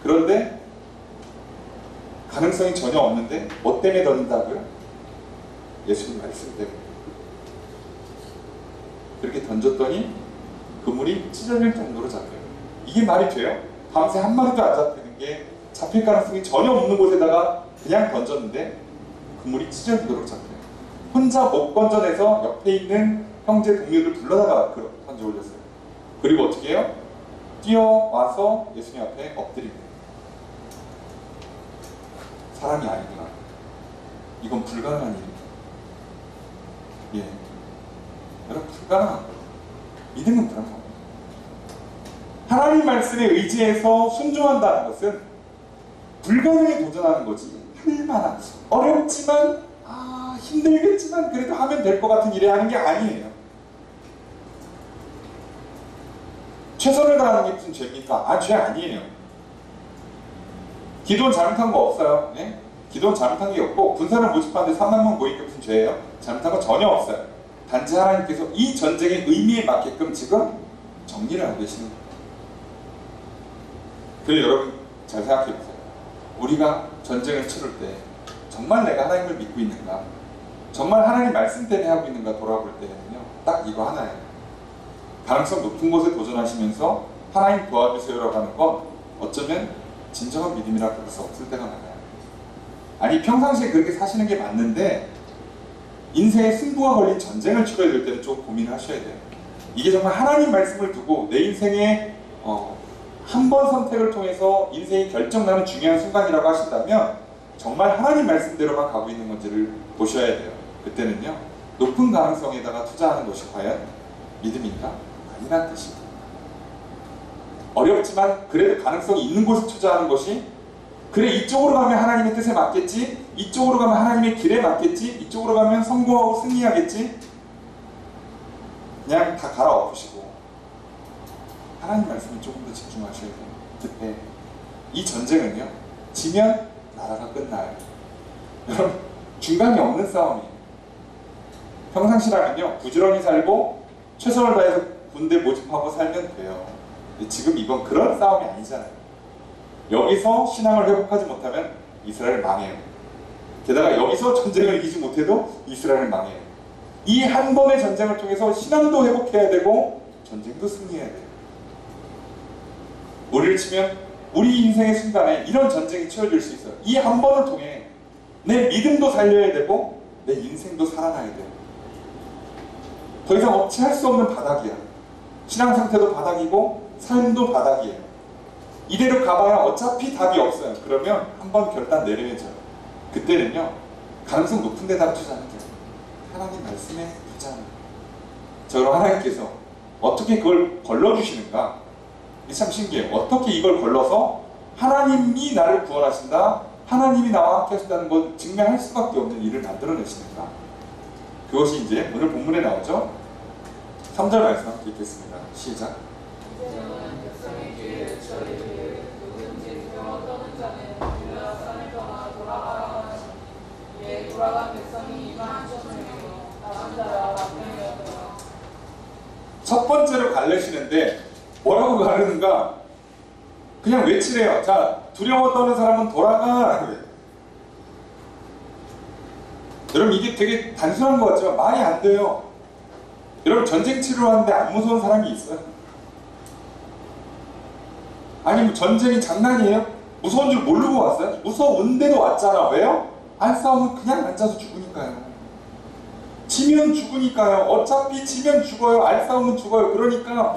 그런데 가능성이 전혀 없는데 뭐 때문에 던진다고요? 예수님 말씀 때문에. 그렇게 던졌더니 그물이 찢어질 정도로 잡혀요. 이게 말이 돼요? 밤새 한 마리도 안 잡히는 게 잡힐 가능성이 전혀 없는 곳에다가 그냥 던졌는데 그물이 찢어지도록 잡혀요. 혼자 못 건져내서 옆에 있는 형제 동료들 불러다가 던져 올렸어요. 그리고 어떻게 해요? 뛰어와서 예수님 앞에 엎드립니다. 사람이 아니구나. 이건 불가능한 일입니다. 예. 여러분, 불가능한 거예요. 믿음은 불가능한 거예요. 하나님 말씀에 의지해서 순종한다는 것은 불가능에 도전하는 거지. 할만한, 어렵지만 힘들겠지만 그래도 하면 될 것 같은 일을 하는 게 아니에요. 최선을 다하는 게 무슨 죄입니까? 죄 아니에요. 기도원 잘못한 거 없어요. 네? 기도원 잘못한 게 없고 군사를 모집하는데 3만 명 모인 게 무슨 죄예요? 잘못한 거 전혀 없어요. 단지 하나님께서 이 전쟁의 의미에 맞게끔 지금 정리를 하고 계시는 거예요. 그래서 여러분 잘 생각해 보세요. 우리가 전쟁을 치를 때 정말 내가 하나님을 믿고 있는가? 정말 하나님 말씀 때문에 하고 있는가 돌아볼 때는요, 딱 이거 하나예요. 가능성 높은 곳에 도전하시면서 하나님 도와주세요라고 하는 건 어쩌면 진정한 믿음이라고 볼 수 없을 때가 많아요. 아니, 평상시에 그렇게 사시는 게 맞는데 인생에 승부가 걸린 전쟁을 치러야 될 때는 좀 고민을 하셔야 돼요. 이게 정말 하나님 말씀을 두고 내 인생에 한 번 선택을 통해서 인생이 결정나는 중요한 순간이라고 하신다면 정말 하나님 말씀대로만 가고 있는 건지를 보셔야 돼요. 그때는요, 높은 가능성에다가 투자하는 것이 과연 믿음인가? 아니란 뜻입니다. 어렵지만 그래도 가능성이 있는 곳에 투자하는 것이, 그래, 이쪽으로 가면 하나님의 뜻에 맞겠지, 이쪽으로 가면 하나님의 길에 맞겠지, 이쪽으로 가면 성공하고 승리하겠지, 그냥 다 갈아엎으시고 하나님 말씀에 조금 더 집중하셔야 돼요. 그때 이 전쟁은요, 지면 나라가 끝나요. 여러분, 중간이 없는 싸움이에요. 평상시라면요, 부지런히 살고 최선을 다해서 군대 모집하고 살면 돼요. 근데 지금 이건 그런 싸움이 아니잖아요. 여기서 신앙을 회복하지 못하면 이스라엘 망해요. 게다가 여기서 전쟁을 이기지 못해도 이스라엘 망해요. 이 한 번의 전쟁을 통해서 신앙도 회복해야 되고 전쟁도 승리해야 돼요. 우리를 치면 우리 인생의 순간에 이런 전쟁이 치러질 수 있어요. 이 한 번을 통해 내 믿음도 살려야 되고 내 인생도 살아나야 돼요. 더 이상 억제할 수 없는 바닥이야. 신앙 상태도 바닥이고 삶도 바닥이에요. 이대로 가봐야 어차피 답이 없어요. 그러면 한번 결단 내려야죠. 그때는요, 가능성 높은 데다 투자하는 게 하나님 말씀에 투자하는 거예요. 그럼 하나님께서 어떻게 그걸 걸러주시는가? 이게 참 신기해요. 어떻게 이걸 걸러서 하나님이 나를 구원하신다, 하나님이 나와 함께 하신다는 건 증명할 수밖에 없는 일을 만들어내시는가? 그것이 이제 오늘 본문에 나오죠. 3절 말씀 함께 읽겠습니다. 시작. 이제는 백성의 길에 외쳐이르되 누구든지 병 떠는 자는 빌라 산을 떠나 돌아가라 하시니 이에 돌아간 백성이 2만 1,000명이요 남자라 남녀였더라. 첫 번째로 갈르시는데 뭐라고 가르는가? 그냥 외치래요. 자, 두려워 떠는 사람은 돌아가. 여러분, 이게 되게 단순한 것 같지만 말이 안 돼요. 여러분, 전쟁 치료하는데 안 무서운 사람이 있어요? 아니 뭐 전쟁이 장난이에요? 무서운 줄 모르고 왔어요? 무서운데도 왔잖아. 왜요? 안 싸우면 그냥 앉아서 죽으니까요. 지면 죽으니까요. 어차피 지면 죽어요. 안 싸우면 죽어요. 그러니까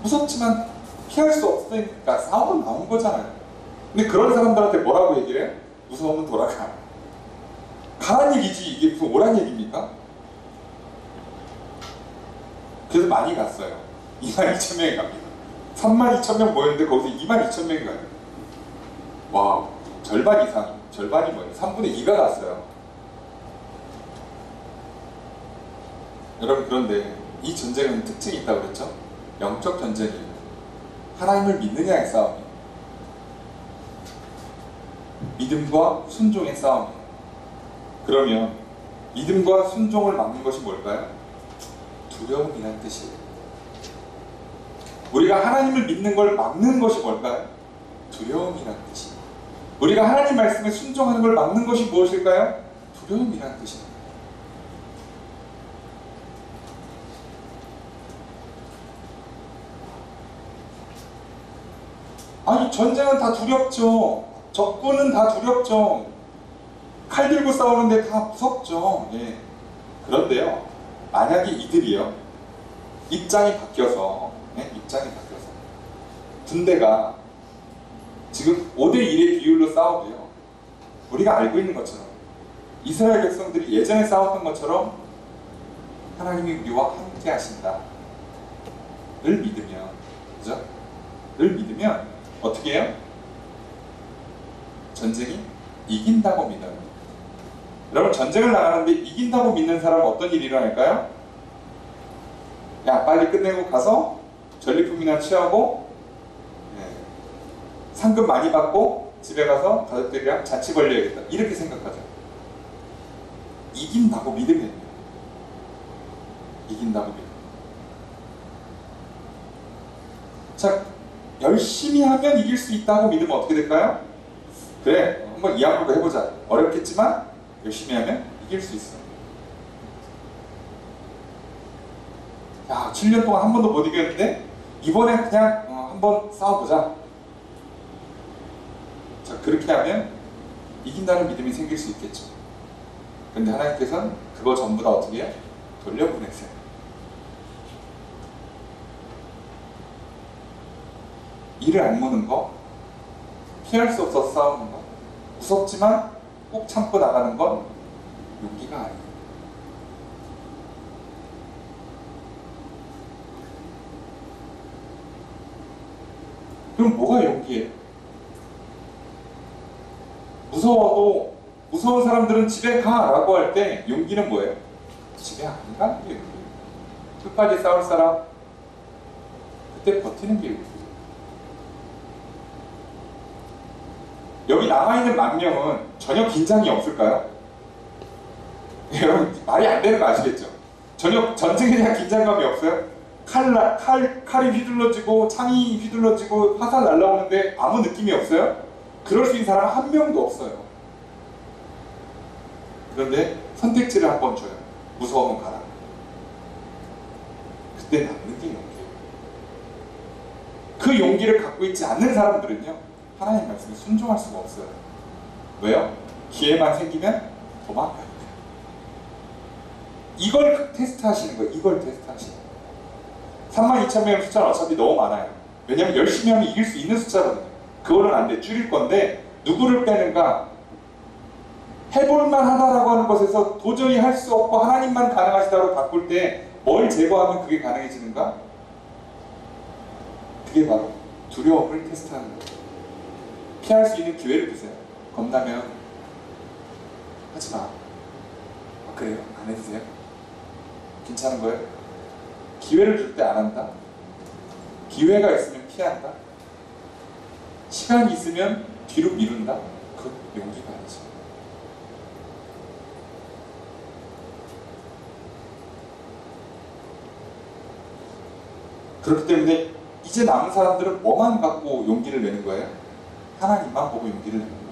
무섭지만 피할 수 없으니까 싸우면 나온 거잖아요. 근데 그런 사람들한테 뭐라고 얘기를 해요? 무서우면 돌아가. 가란 얘기지 이게 무슨 오란 얘기입니까? 그래서 많이 갔어요. 22,000명이 갑니다. 32,000명 모였는데 거기서 22,000명이 가요. 와, 절반 이상, 절반이 뭐예요? 3분의 2가 갔어요. 여러분, 그런데 이 전쟁은 특징이 있다고 그랬죠? 영적 전쟁이에요. 하나님을 믿느냐의 싸움이에요. 믿음과 순종의 싸움이에요. 그러면 믿음과 순종을 막는 것이 뭘까요? 두려움이라는 뜻이에요. 우리가 하나님을 믿는 걸 막는 것이 뭘까요? 두려움이라는 뜻이에요. 우리가 하나님 말씀에 순종하는 걸 막는 것이 무엇일까요? 두려움이라는 뜻입니다. 아니 전쟁은 다 두렵죠. 적군은 다 두렵죠. 칼 들고 싸우는데 다 무섭죠. 예. 그런데요, 만약에 이들이요 입장이 바뀌어서 군대가 지금 5대1의 비율로 싸워도요, 우리가 알고 있는 것처럼 이스라엘 백성들이 예전에 싸웠던 것처럼 하나님이 우리와 함께 하신다 를 믿으면, 그죠? 를 믿으면 어떻게 해요? 전쟁이 이긴다고 믿어요. 여러분, 전쟁을 나가는데 이긴다고 믿는 사람은 어떤 일이 일어날까요? 야, 빨리 끝내고 가서 전리품이나 취하고, 상금 많이 받고 집에 가서 가족들이랑 잔치 벌려야겠다, 이렇게 생각하죠. 이긴다고 믿으면, 이긴다고 믿으면. 자, 열심히 하면 이길 수 있다고 믿으면 어떻게 될까요? 그래, 한번 이 악물고 해보자. 어렵겠지만 열심히 하면 이길 수 있어. 야, 7년 동안 한 번도 못 이겼는데 이번에 그냥 한번 싸워보자. 자, 그렇게 하면 이긴다는 믿음이 생길 수 있겠죠. 근데 하나님께서는 그거 전부 다 어떻게 해요? 돌려보내세요. 이를 악무는 거, 피할 수 없어서 싸우는 거, 무섭지만 꼭 참고 나가는 건 용기가 아니에요. 그럼 뭐가 용기예요? 무서워도, 무서운 사람들은 집에 가 라고 할 때 용기는 뭐예요? 집에 안 가는 게 용기예요. 끝까지 싸울 사람, 그때 버티는 게 용기예요. 여기 남아있는 10,000명은 전혀 긴장이 없을까요? 여러분, 말이 안 되는 거 아시겠죠? 전혀 전쟁에 대한 긴장감이 없어요? 칼이 휘둘러지고 창이 휘둘러지고 화살 날라오는데 아무 느낌이 없어요? 그럴 수 있는 사람 한 명도 없어요. 그런데 선택지를 한번 줘요. 무서우면 가라. 그때 남는 게 용기예요. 그 용기를 갖고 있지 않는 사람들은요, 하나님 말씀에 순종할 수가 없어요. 왜요? 기회만 생기면 도망가야 돼요. 이걸 테스트 하시는 거예요. 이걸 테스트 하시는 거예요. 32,000명의 숫자는 어차피 너무 많아요. 왜냐면 열심히 하면 이길 수 있는 숫자거든요. 그거는 안 돼. 줄일 건데 누구를 빼는가? 해볼만 하다라고 하는 것에서 도저히 할 수 없고 하나님만 가능하시다고 바꿀 때 뭘 제거하면 그게 가능해지는가? 그게 바로 두려움을 테스트하는 거예요. 피할 수 있는 기회를 주세요. 겁나면 하지 마. 그래요? 안 해주세요? 괜찮은 거예요? 기회를 줄 때 안 한다? 기회가 있으면 피한다? 시간이 있으면 뒤로 미룬다? 그건 용기가 아니죠. 그렇기 때문에 이제 남은 사람들은 뭐만 갖고 용기를 내는 거예요? 하나님만 보고 용기를 내는 거예요.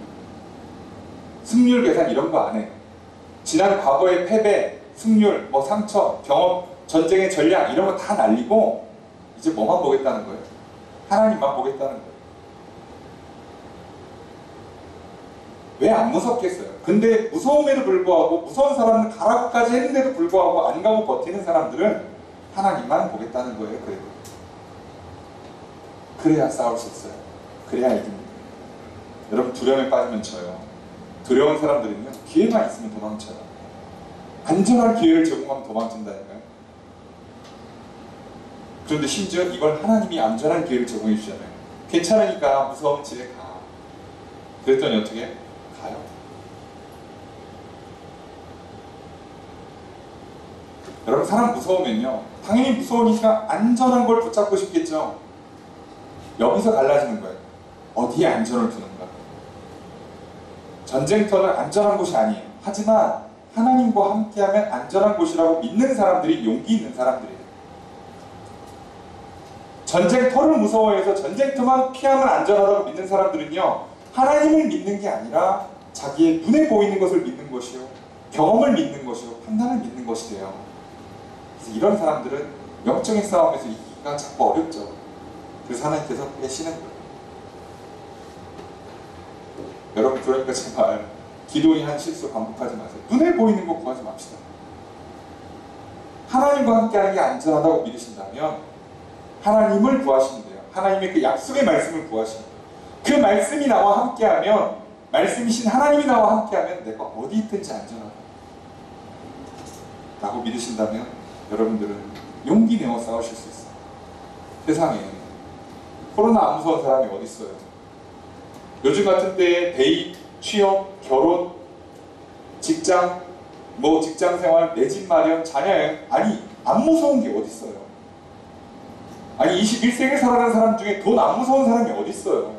승률 계산 이런 거 안 해요. 지난 과거의 패배, 승률, 상처, 경험, 전쟁의 전략 이런 거 다 날리고 이제 뭐만 보겠다는 거예요? 하나님만 보겠다는 거예요. 왜 안 무섭겠어요? 근데 무서움에도 불구하고 무서운 사람은 가라고까지 했는데도 불구하고 안 가고 버티는 사람들은 하나님만 보겠다는 거예요. 그래야 싸울 수 있어요. 그래야 이깁니다. 여러분 두려움에 빠지면 져요. 두려운 사람들은요 기회만 있으면 도망쳐요. 안전한 기회를 제공하면 도망친다니까요. 그런데 심지어 이걸 하나님이 안전한 기회를 제공해 주잖아요. 괜찮으니까 무서움 집에 가. 그랬더니 어떻게? 가요. 여러분 사람 무서우면요 당연히 무서우니까 안전한 걸 붙잡고 싶겠죠. 여기서 갈라지는 거예요. 어디에 안전을 두는가. 전쟁터는 안전한 곳이 아니에요. 하지만 하나님과 함께하면 안전한 곳이라고 믿는 사람들이 용기 있는 사람들이에요. 전쟁터를 무서워해서 전쟁터만 피하면 안전하다고 믿는 사람들은요 하나님을 믿는 게 아니라 자기의 눈에 보이는 것을 믿는 것이요 경험을 믿는 것이요 판단을 믿는 것이 돼요. 그래서 이런 사람들은 영적인 싸움에서 이기기가 자꾸 어렵죠. 그래서 하나님께서 빼시는 거예요. 여러분 그러니까 제발 기도의 한 실수 반복하지 마세요. 눈에 보이는 거 구하지 맙시다. 하나님과 함께하는 게 안전하다고 믿으신다면 하나님을 구하시면 돼요. 하나님의 그 약속의 말씀을 구하시면 돼요. 그 말씀이 나와 함께하면 말씀이신 하나님이 나와 함께하면 내가 어디 있든지 안전하다 라고 믿으신다면 여러분들은 용기 내어 싸우실 수 있어요. 세상에 코로나 안 무서운 사람이 어디 있어요? 요즘 같은 때에 대입, 취업, 결혼, 직장, 직장 생활, 내 집 마련, 자녀여행 아니 안 무서운 게 어디 있어요? 아니 21세기에 살아가는 사람 중에 돈 안 무서운 사람이 어디 있어요?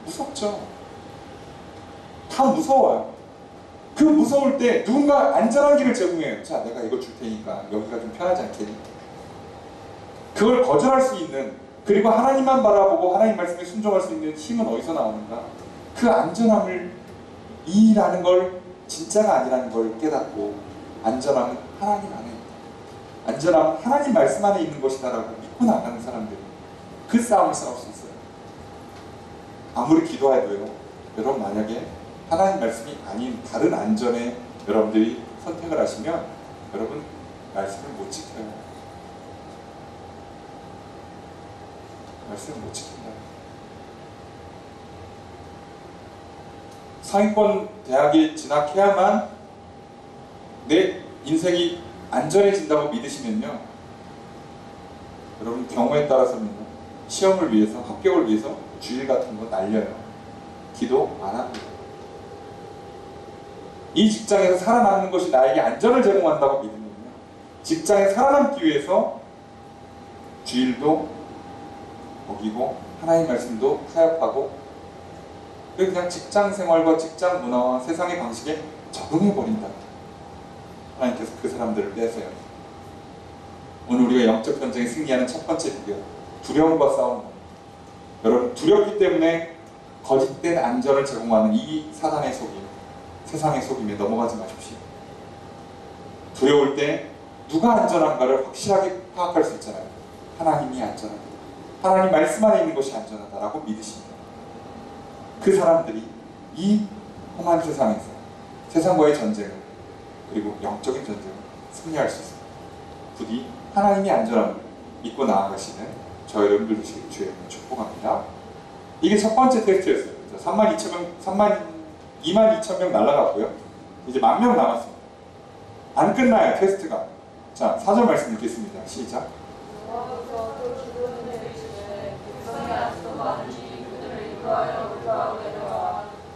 무섭죠. 다 무서워요. 그 무서울 때 누군가 안전한 길을 제공해요. 자, 내가 이거 줄 테니까 여기가 좀 편하지 않겠니? 그걸 거절할 수 있는 그리고 하나님만 바라보고 하나님 말씀에 순종할 수 있는 힘은 어디서 나오는가? 그 안전함을 이라는 걸 진짜가 아니라는 걸 깨닫고 안전함은 하나님 안에 있다. 안전함은 하나님 말씀 안에 있는 것이다 라고 믿고 나가는 사람들 그 싸움을 싸울 수 있어요. 아무리 기도해도요. 여러분 만약에 하나님 말씀이 아닌 다른 안전에 여러분들이 선택을 하시면 여러분 말씀을 못 지켜요. 말씀을 못 지킨다. 상위권 대학에 진학해야만 내 인생이 안전해진다고 믿으시면요. 여러분 경우에 따라서는 시험을 위해서 합격을 위해서 주일 같은 거 날려요. 기도 안 합니다. 이 직장에서 살아남는 것이 나에게 안전을 제공한다고 믿으면요. 직장에 살아남기 위해서 주일도 어기고 하나님 말씀도 타협하고 그냥 직장 생활과 직장 문화와 세상의 방식에 적응해버린다. 하나님께서 그 사람들을 빼세요. 오늘 우리가 영적 전쟁에 승리하는 첫 번째 비결 두려움과 싸우는 겁니다. 여러분 두렵기 때문에 거짓된 안전을 제공하는 이 사단의 속임 세상의 속임에 넘어가지 마십시오. 두려울 때 누가 안전한가를 확실하게 파악할 수 있잖아요. 하나님이 안전하다. 하나님 말씀 안에 있는 것이 안전하다라고 믿으십니다. 그 사람들이 이 험한 세상에서 세상과의 전쟁을 그리고 영적인 전쟁을 승리할 수 있습니다. 부디 하나님이 안전함을 믿고 나아가시는 저 여러분들 되시길 주의 이름으로 축복합니다. 이게 첫 번째 테스트였어요. 22,000명 날라갔고요. 이제 10,000명 남았습니다. 안 끝나요 테스트가. 자 4절 말씀 읽겠습니다. 시작.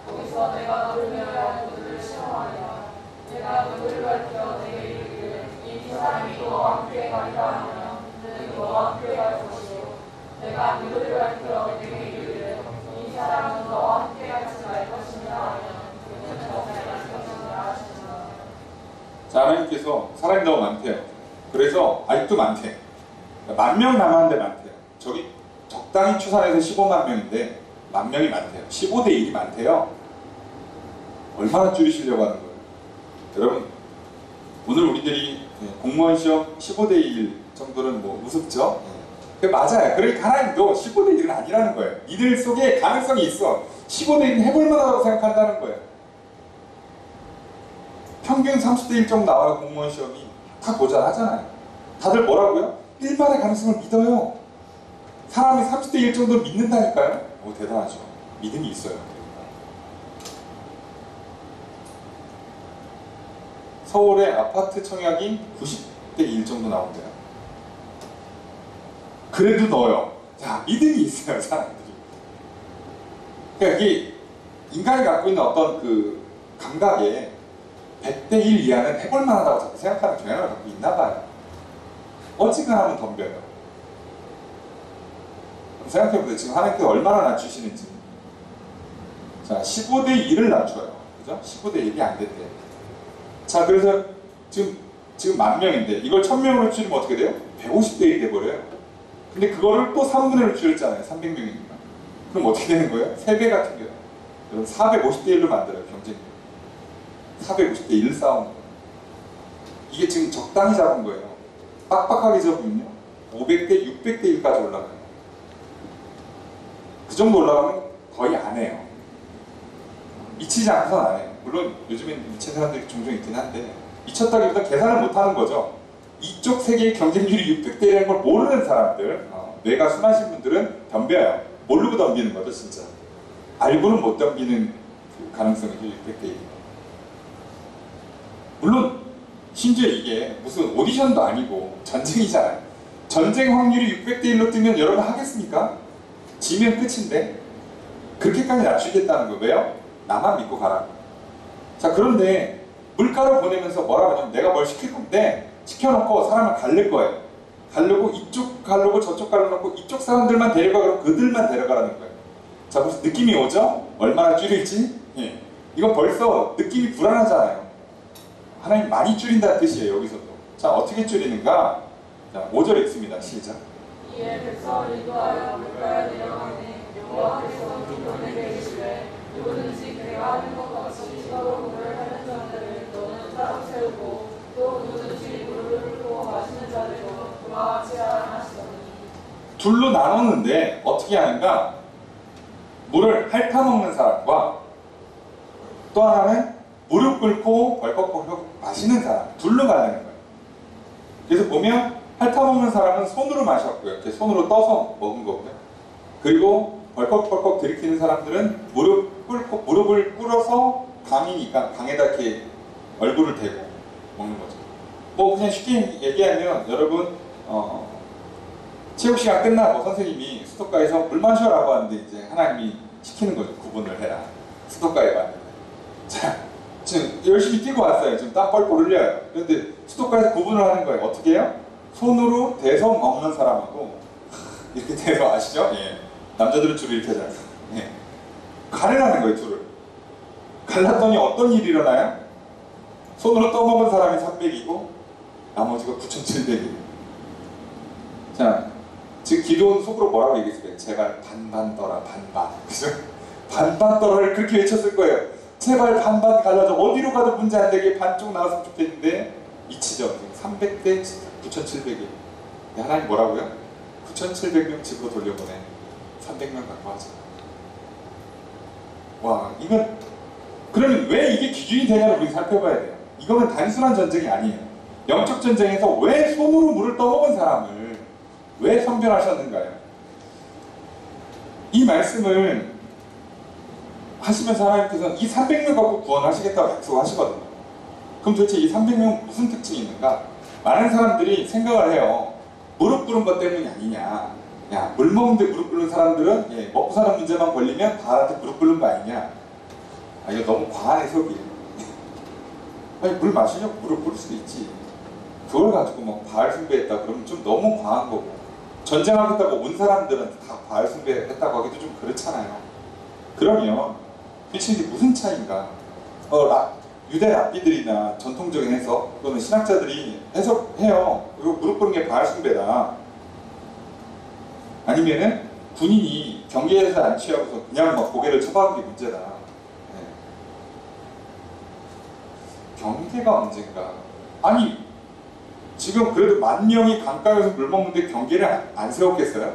거기서 내가 너를 위하여 그들을 시험하리라. 내가 너를 가르쳐 내게 이르기를 이 사람이 너와 함께 가리라 하면 너는 너와 함께 갈 것이요 내가 너를 가르쳐 내게 이르기를 이 사람은 너와 함께 하지 말 것이냐 하면 너는 너와 갈 것이냐 하시니라. 자 하나님께서 사람이 너무 많대요. 그래서 아직도 많대. 10,000명 남았는데 많대요. 저기 적당히 추산해서 15만 명인데 10,000명이 많대요. 15대 1이 많대요. 얼마나 줄이시려고 하는 거예요? 여러분 오늘 우리들이 공무원 시험 15대 1 정도는 뭐 우습죠? 맞아요. 그러니까 하나님도 15대 1은 아니라는 거예요. 이들 속에 가능성이 있어. 15대 1은 해볼 만하다고 생각한다는 거예요. 평균 30대 1 정도 나와요. 공무원 시험이. 다 모자라잖아요. 다들 뭐라고요? 1만의 가능성을 믿어요. 사람이 30대 1 정도 믿는다니까요. 오, 대단하죠. 믿음이 있어요. 서울의 아파트 청약이 90대 1 정도 나온대요. 그래도 넣어요. 자, 믿음이 있어요, 사람들이. 그러니까 이게 인간이 갖고 있는 어떤 그 감각에 100대 1 이하는 해볼 만하다고 자꾸 생각하는 경향을 갖고 있나 봐요. 어지간하면 덤벼요. 생각해보세요. 지금 하나님께서 얼마나 낮추시는지. 자, 15대 1을 낮춰요. 그죠? 15대 1이 안 됐대. 자, 그래서 지금 10,000명인데 이걸 1,000명으로 줄이면 어떻게 돼요? 150대 1이 돼버려요. 근데 그거를 또 3분의 1로 줄였잖아요. 300명이니까. 그럼 어떻게 되는 거예요? 3배가 튕겨요. 여러분 450대 1로 만들어요. 경쟁력. 450대 1 싸우는 거예요. 이게 지금 적당히 잡은 거예요. 빡빡하게 잡으면요 500대 600대 1까지 올라가요. 그 정도 올라가면 거의 안 해요. 미치지 않고선 안 해요. 물론 요즘엔 미친 사람들이 종종 있긴 한데 미쳤다기보다 계산을 못하는 거죠. 이쪽 세계의 경쟁률이 600대 1이라는 걸 모르는 사람들, 뇌가 순하신 분들은 덤벼요. 모르고 덤비는 거죠, 진짜. 알고는 못 덤비는 그 가능성이 600대 1. 물론 심지어 이게 무슨 오디션도 아니고 전쟁이잖아요. 전쟁 확률이 600대 1로 뜨면 여러분 하겠습니까? 지면 끝인데 그렇게까지 낮추겠다는 거예요. 왜요? 나만 믿고 가라. 자, 그런데 물가를 보내면서 뭐라고 하냐면 내가 뭘 시킬 건데 시켜놓고 사람을 가를 거예요. 가르고 이쪽 가르고 저쪽 가르고 이쪽 사람들만 데려가 그러면 그들만 데려가라는 거예요. 자, 벌써 느낌이 오죠? 얼마나 줄일지? 예. 이건 벌써 느낌이 불안하잖아요. 하나님 많이 줄인다는 뜻이에요. 여기서도. 자, 어떻게 줄이는가? 자, 5절에 있습니다. 시작. 이에 백성을 인도하여 물가에 내려가니 여호와께서 그들에게 이르시되 누구든지 그가 하는 것 같이 서로 물을 하는 자들을 너는 따로 세우고 또 누구든지 물을 끓고 마시는 자들도 그와 같이 하라 하시더니. 둘로 나누는데 어떻게 하는가? 물을 핥아먹는 사람과 또 하나는 무릎 꿇고 벌컥벌컥 마시는 사람, 둘로 가는 거예요. 그래서 보면 핥아먹는 사람은 손으로 마셨고요. 이렇게 손으로 떠서 먹은 거고요. 그리고 벌컥벌컥 들이키는 사람들은 무릎을 꿇어서 강이니까 강에다 이렇게 얼굴을 대고 먹는 거죠. 뭐 그냥 쉽게 얘기하면 여러분 체육 시간 끝나고 선생님이 수도가에서 물 마셔라고 하는데 이제 하나님이 시키는 거죠. 구분을 해라. 수도가에 왔는데. 자, 지금 열심히 뛰고 왔어요. 지금 땀 뻘뻘 흘려요. 그런데 수도가에서 구분을 하는 거예요. 어떻게 해요? 손으로 대서 먹는 사람하고 이렇게 대서 아시죠? 예. 남자들은 주로 이렇게 하잖아요. 예. 가르라는 거예요. 둘을. 갈랐더니 어떤 일이 일어나요? 손으로 떠먹은 사람이 300이고 나머지가 9,700이에요. 자, 지금 기도원 속으로 뭐라고 얘기했어요? 제발 반반 떠라 반반. 그죠? 반반 떠라를 그렇게 외쳤을 거예요. 제발 반반 갈라져. 어디로 가도 문제 안 되게 반쪽 나왔으면 좋겠는데 미치죠. 300대 9,700이에요. 하나님 뭐라고요? 9,700명 집으로 돌려보내. 300명 갖고 하자. 와, 이건 그러면 왜 이게 기준이 되냐를 우리 살펴봐야 돼요. 이거는 단순한 전쟁이 아니에요. 영적 전쟁에서 왜 손으로 물을 떠먹은 사람을 왜 선별하셨는가요? 이 말씀을 하시면서 하나님께서는 이 300명 갖고 구원하시겠다고 약속하시거든요. 그럼 도대체 이 300명 무슨 특징이 있는가? 많은 사람들이 생각을 해요. 무릎 꿇은 것 때문이 아니냐. 야, 물 먹는데 무릎 꿇는 사람들은 먹고 사는 문제만 걸리면 바알한테 무릎 꿇는 거 아니냐. 아, 이거 너무 과한 해석이에요. 아니, 물 마시려고 무릎 꿇을 수도 있지. 그걸 가지고 뭐 바알 숭배했다 그러면 좀 너무 과한 거고, 전쟁하겠다고 온 사람들은 다 바알 숭배했다고 하기도 좀 그렇잖아요. 그러면 도대체 이게 무슨 차이인가? 유대 랍비들이나 전통적인 해석 또는 신학자들이 해석해요. 이거 무릎 꿇는 게 바알 숭배다. 아니면은 군인이 경계에서 안 취하고서 그냥 막 고개를 쳐박은 게 문제다. 네. 경계가 언젠가? 아니 지금 그래도 10,000명이 강가에서 물 먹는데 경계를 안 세웠겠어요?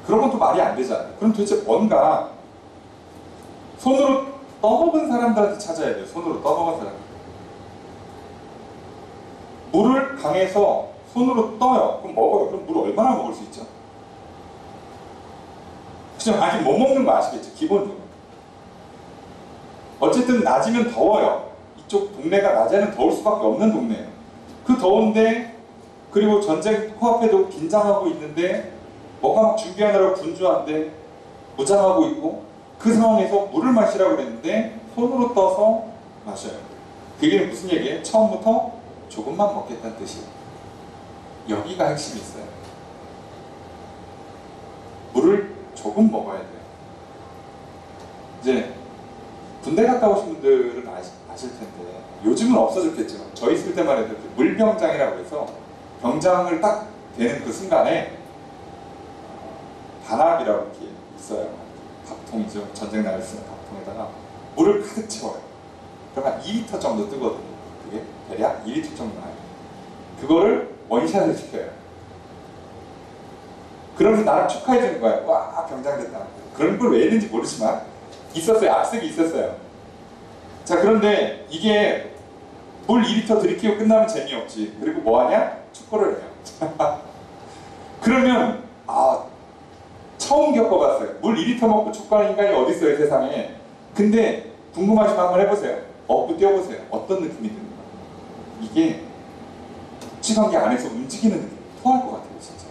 그런 건 또 말이 안 되잖아요. 그럼 도대체 뭔가 손으로 떠먹은 사람들한테 찾아야 돼요. 손으로 떠먹은 사람. 물을 강에서 손으로 떠요. 그럼 먹어요. 그럼 물을 얼마나 먹을 수 있죠? 그냥 아직 못 먹는 거 아시겠죠? 기본적으로. 어쨌든 낮이면 더워요. 이쪽 동네가 낮에는 더울 수밖에 없는 동네예요. 그 더운데, 그리고 전쟁 코앞에도 긴장하고 있는데 뭐가 막 준비하느라고 분주한데 무장하고 있고, 그 상황에서 물을 마시라고 그랬는데 손으로 떠서 마셔요. 그 얘기는 무슨 얘기예요? 처음부터 조금만 먹겠다는 뜻이에요. 여기가 핵심이 있어요. 물을 조금 먹어야 돼요. 이제 군대 갔다 오신 분들은 아실 텐데 요즘은 없어졌겠죠. 저 있을 때만 해도 물병장이라고 해서 병장을 딱 되는 그 순간에 반합이라고 이렇게 있어요. 밥통이죠. 전쟁 나갈 수 있는 밥통에다가 물을 가득 채워요. 그러면 2리터 정도 뜨거든요. 그게 대략 2리터 정도 나요. 그거를 원샷을 시켜요. 그러면서 나를 축하해 주는 거야. 와, 병장 됐다. 그런 걸 왜 했는지 모르지만 있었어요. 악색이 있었어요. 자, 그런데 이게 물 2리터 들이키고 끝나면 재미없지. 그리고 뭐 하냐? 축구를 해요. 그러면 처음 겪어봤어요. 물 2리터 먹고 축구하는 인간이 어디 있어요, 세상에. 근데 궁금하시면 한번 해보세요. 업고 뛰어보세요. 어떤 느낌이 드는가. 이게 묵직한 게 안에서 움직이는 느낌. 토할 것 같아요, 진짜.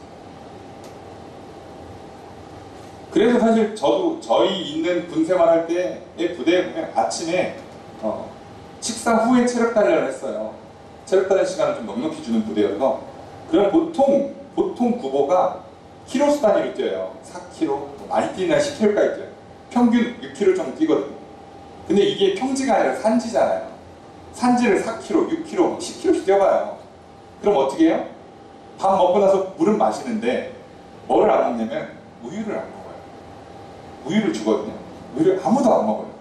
그래서 사실 저도 저희 있는 군 생활할 때의 부대에 보면 아침에 식사 후에 체력 단련을 했어요. 체력 단련 시간을 좀 넉넉히 주는 부대여서. 그럼 보통 구보가 키로수 단위로 뛰어요. 4km, 많이 뛰는 날 10km까지 뛰어요. 평균 6km 정도 뛰거든요. 근데 이게 평지가 아니라 산지잖아요. 산지를 4km, 6km, 10km씩 뛰어가요. 그럼 어떻게 해요? 밥 먹고 나서 물은 마시는데 뭐를 안 먹냐면 우유를 안 먹어요. 우유를 주거든요. 우유를 아무도 안 먹어요.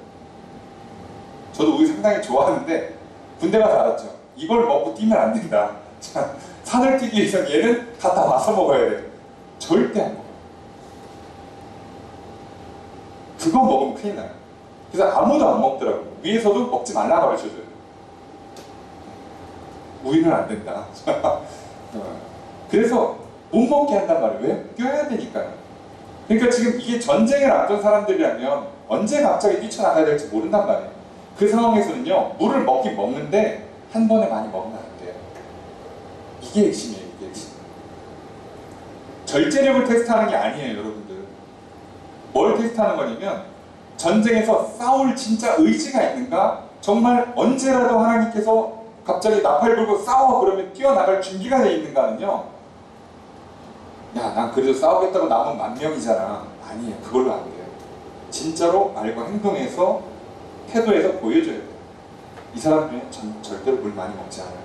저도 우유 상당히 좋아하는데 군대 가서 알았죠. 이걸 먹고 뛰면 안 된다. 자, 산을 뛰기 위해서 얘는 갖다 와서 먹어야 돼요. 절대 안 먹어요. 그거 먹으면 큰일 나요. 그래서 아무도 안 먹더라고요. 위에서도 먹지 말라고 가르쳐줘요. 우유는 안 된다. 그래서 못 먹게 한단 말이에요. 왜? 껴야 되니까요. 그러니까 지금 이게 전쟁을 앞둔 사람들이라면 언제 갑자기 뛰쳐나가야 될지 모른단 말이에요. 그 상황에서는요, 물을 먹긴 먹는데 한 번에 많이 먹으면 안 돼요. 이게 핵심이에요. 이게 핵심. 절제력을 테스트하는 게 아니에요, 여러분들. 뭘 테스트하는 거냐면 전쟁에서 싸울 진짜 의지가 있는가? 정말 언제라도 하나님께서 갑자기 나팔 불고 싸워 그러면 뛰어나갈 준비가 돼 있는가는요. 야, 난 그래도 싸우겠다고 남은 10,000명이잖아. 아니에요. 그걸로 안 돼요. 진짜로 말과 행동에서 태도에서 보여줘야 돼요. 이 사람들은 절대로 물 많이 먹지 않아요.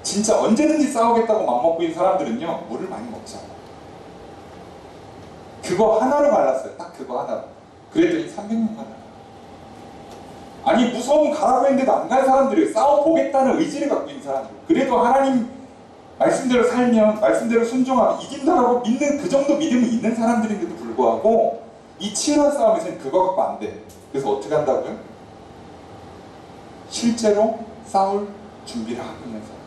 진짜 언제든지 싸우겠다고 맘먹고 있는 사람들은요, 물을 많이 먹지 않아요. 그거 하나로 갈랐어요. 딱 그거 하나로. 그랬더니 300명 갈라요. 아니, 무서움 가라고 했는데도 안 간 사람들이에요. 싸워보겠다는 의지를 갖고 있는 사람들. 그래도 하나님 말씀대로 살면, 말씀대로 순종하면 이긴다라고 믿는, 그 정도 믿음이 있는 사람들인데도 불구하고 이 치열한 싸움에서는 그거 갖고 안 돼. 그래서 어떻게 한다고요? 실제로 싸울 준비를 하고 있는 사람.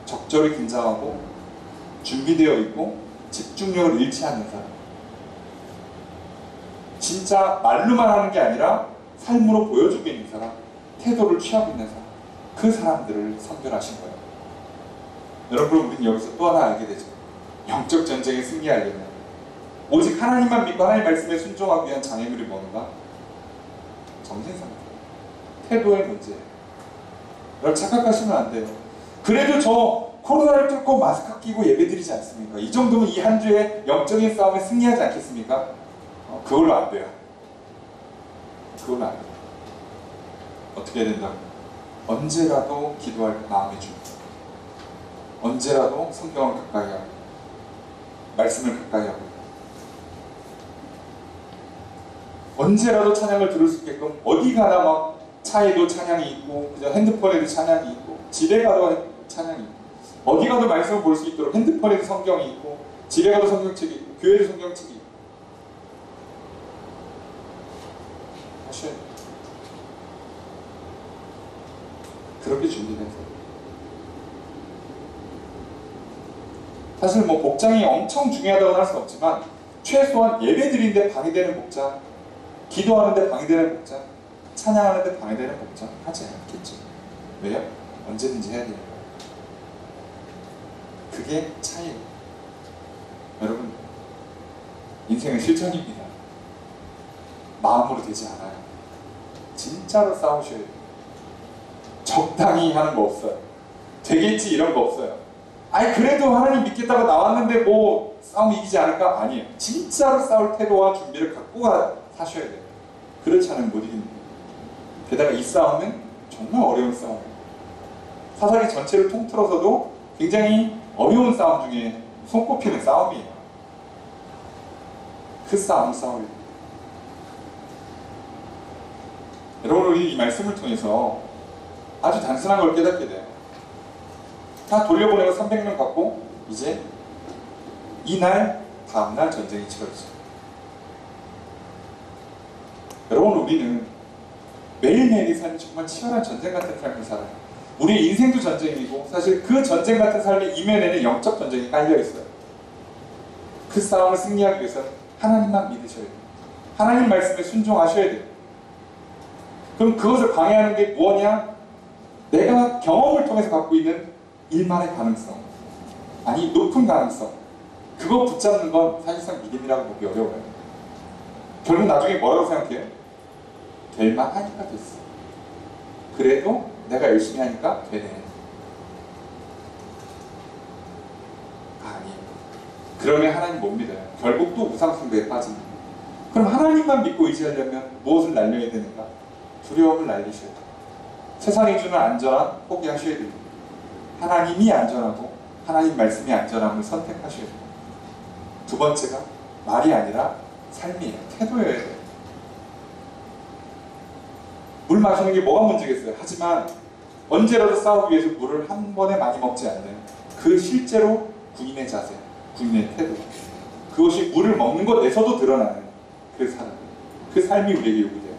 적절히 긴장하고 준비되어 있고 집중력을 잃지 않는 사람. 진짜 말로만 하는 게 아니라 삶으로 보여주고 있는 사람, 태도를 취하고 있는 사람, 그 사람들을 선별하신 거예요. 여러분, 우리는 여기서 또 하나 알게 되죠. 영적 전쟁에 승리하려면 오직 하나님만 믿고 하나님 말씀에 순종하기 위한 장애물이 뭔가? 정신 상태, 태도의 문제예요. 여러분, 착각하시면 안 돼요. 그래도 저 코로나를 뚫고 마스크 끼고 예배드리지 않습니까? 이 정도면 이 한 주에 영적인 싸움에 승리하지 않겠습니까? 그걸로 안 돼요. 그걸로 안 돼요. 어떻게 해야 된다고? 언제라도 기도할 마음의 준비. 언제라도 성경을 가까이 하고 말씀을 가까이 하고 언제라도 찬양을 들을 수 있게끔 어디 가나 막 차에도 찬양이 있고, 그죠? 핸드폰에도 찬양이 있고, 집에 가도 찬양이 있고, 어디 가도 말씀을 볼 수 있도록 핸드폰에도 성경이 있고, 집에 가도 성경책이 있고, 교회도 성경책이 있고. 하셔야 돼요. 그렇게 준비되세요. 사실 뭐 복장이 엄청 중요하다고는 할 수 없지만 최소한 예배 드리는데 방해되는 복장, 기도하는데 방해되는 복장, 찬양하는데 방해되는 복장 하지 않겠죠. 왜요? 언제든지 해야 돼요. 그게 차이예요. 여러분, 인생은 실천입니다. 마음으로 되지 않아요. 진짜로 싸우셔야 돼요. 적당히 하는 거 없어요. 되겠지 이런 거 없어요. 아니 그래도 하나님 믿겠다고 나왔는데 뭐 싸움 이기지 않을까? 아니에요. 진짜로 싸울 태도와 준비를 갖고 사셔야 돼요. 그렇지 않으면 못 이깁니다. 게다가 이 싸움은 정말 어려운 싸움이에요. 사사기 전체를 통틀어서도 굉장히 어려운 싸움 중에 손꼽히는 싸움이에요. 그 싸움을 싸워야 돼요. 여러분, 우리 이 말씀을 통해서 아주 단순한 걸 깨닫게 돼요. 다 돌려보내고 300명 갖고 이제 이날 다음날 전쟁이 치러지죠. 여러분, 우리는 매일매일이 사는 정말 치열한 전쟁 같은 삶을 살아요. 우리 인생도 전쟁이고 사실 그 전쟁 같은 삶의 이면에는 영적 전쟁이 깔려 있어요. 그 싸움을 승리하기 위해서 하나님만 믿으셔야 돼요. 하나님 말씀에 순종하셔야 돼요. 그럼 그것을 방해하는 게 뭐냐? 내가 경험을 통해서 갖고 있는 일만의 가능성, 아니 높은 가능성, 그거 붙잡는 건 사실상 믿음이라고 보기 어려워요. 결국 나중에 뭐라고 생각해요? 될만 하니까 됐어. 그래도 내가 열심히 하니까 되네. 아니에요. 그러면 하나님 못 믿어요. 결국 또 우상숭배에 빠집니다. 그럼 하나님만 믿고 의지하려면 무엇을 날려야 되는가? 두려움을 날리셔야 돼요. 세상이 주는 안전함 포기하셔야 됩니다. 하나님이 안전하고 하나님 말씀이 안전함을 선택하셔야 돼요. 두 번째가 말이 아니라 삶이에요. 태도여야 돼요. 물 마시는 게 뭐가 문제겠어요? 하지만 언제라도 싸우기 위해서 물을 한 번에 많이 먹지 않는 그 실제로 군인의 자세, 군인의 태도, 그것이 물을 먹는 것에서도 드러나는 그 사람, 그 삶이 우리에게 요구돼요.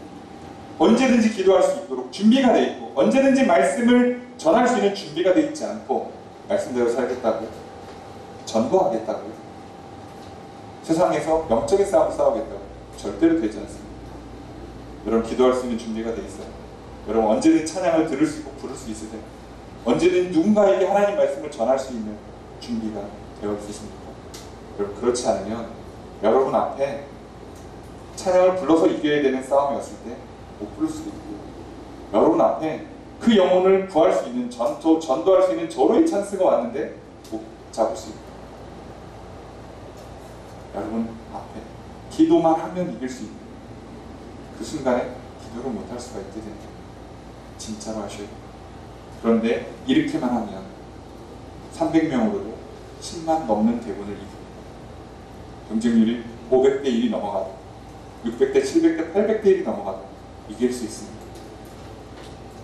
언제든지 기도할 수 있도록 준비가 돼 있고, 언제든지 말씀을 전할 수 있는 준비가 돼 있지 않고 말씀대로 살겠다고요? 전도하겠다고요? 세상에서 영적인 싸움을 싸우겠다고 절대로 되지 않습니다. 여러분, 기도할 수 있는 준비가 돼 있어요. 여러분, 언제든지 찬양을 들을 수 있고 부를 수 있으세요. 언제든지 누군가에게 하나님 말씀을 전할 수 있는 준비가 되어 있으십니까? 여러분, 그렇지 않으면 여러분 앞에 찬양을 불러서 이겨야 되는 싸움이 왔을 때 못 부를 수도 있고, 여러분 앞에 그 영혼을 구할 수 있는 전도할 수 있는 절호의 찬스가 왔는데 못 잡을 수 있고, 여러분 앞에 기도만 하면 이길 수 있는 그 순간에 기도를 못할 수가 있게 됩니다. 진짜로 하셔야 돼요. 그런데 이렇게만 하면 300명으로도 10만 넘는 대군을 이깁니다. 경쟁률이 500대 1이 넘어가도 600대 700대 800대 1이 넘어가도 이길 수 있습니다.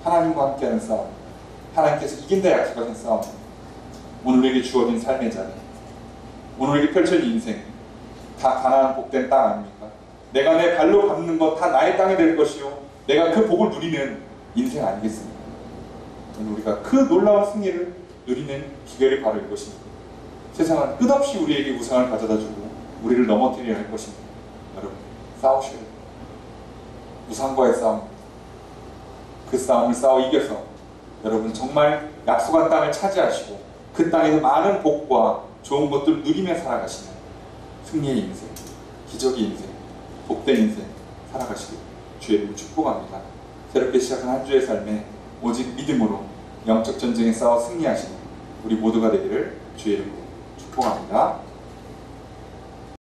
하나님과 함께하는 싸움, 하나님께서 이긴다 약속하신 싸움, 오늘에게 주어진 삶의 자리, 오늘에게 펼쳐진 인생, 다 가나안 복된 땅 아닙니까? 내가 내 발로 밟는 것 다 나의 땅이 될 것이요, 내가 그 복을 누리는 인생 아니겠습니까? 오늘 우리가 그 놀라운 승리를 누리는 비결이 바로 이것입니다. 세상은 끝없이 우리에게 우상을 가져다주고 우리를 넘어뜨리려 할 것입니다. 여러분, 싸우셔야 돼요. 우상과의 싸움, 그 싸움을 싸워 이겨서 여러분 정말 약속한 땅을 차지하시고 그 땅에서 많은 복과 좋은 것들을 누리며 살아가시는 승리의 인생, 기적의 인생, 복된 인생 살아가시길 주의 이름으로 축복합니다. 새롭게 시작한 한 주의 삶에 오직 믿음으로 영적 전쟁에 싸워 승리하시는 우리 모두가 되기를 주의 이름으로 축복합니다.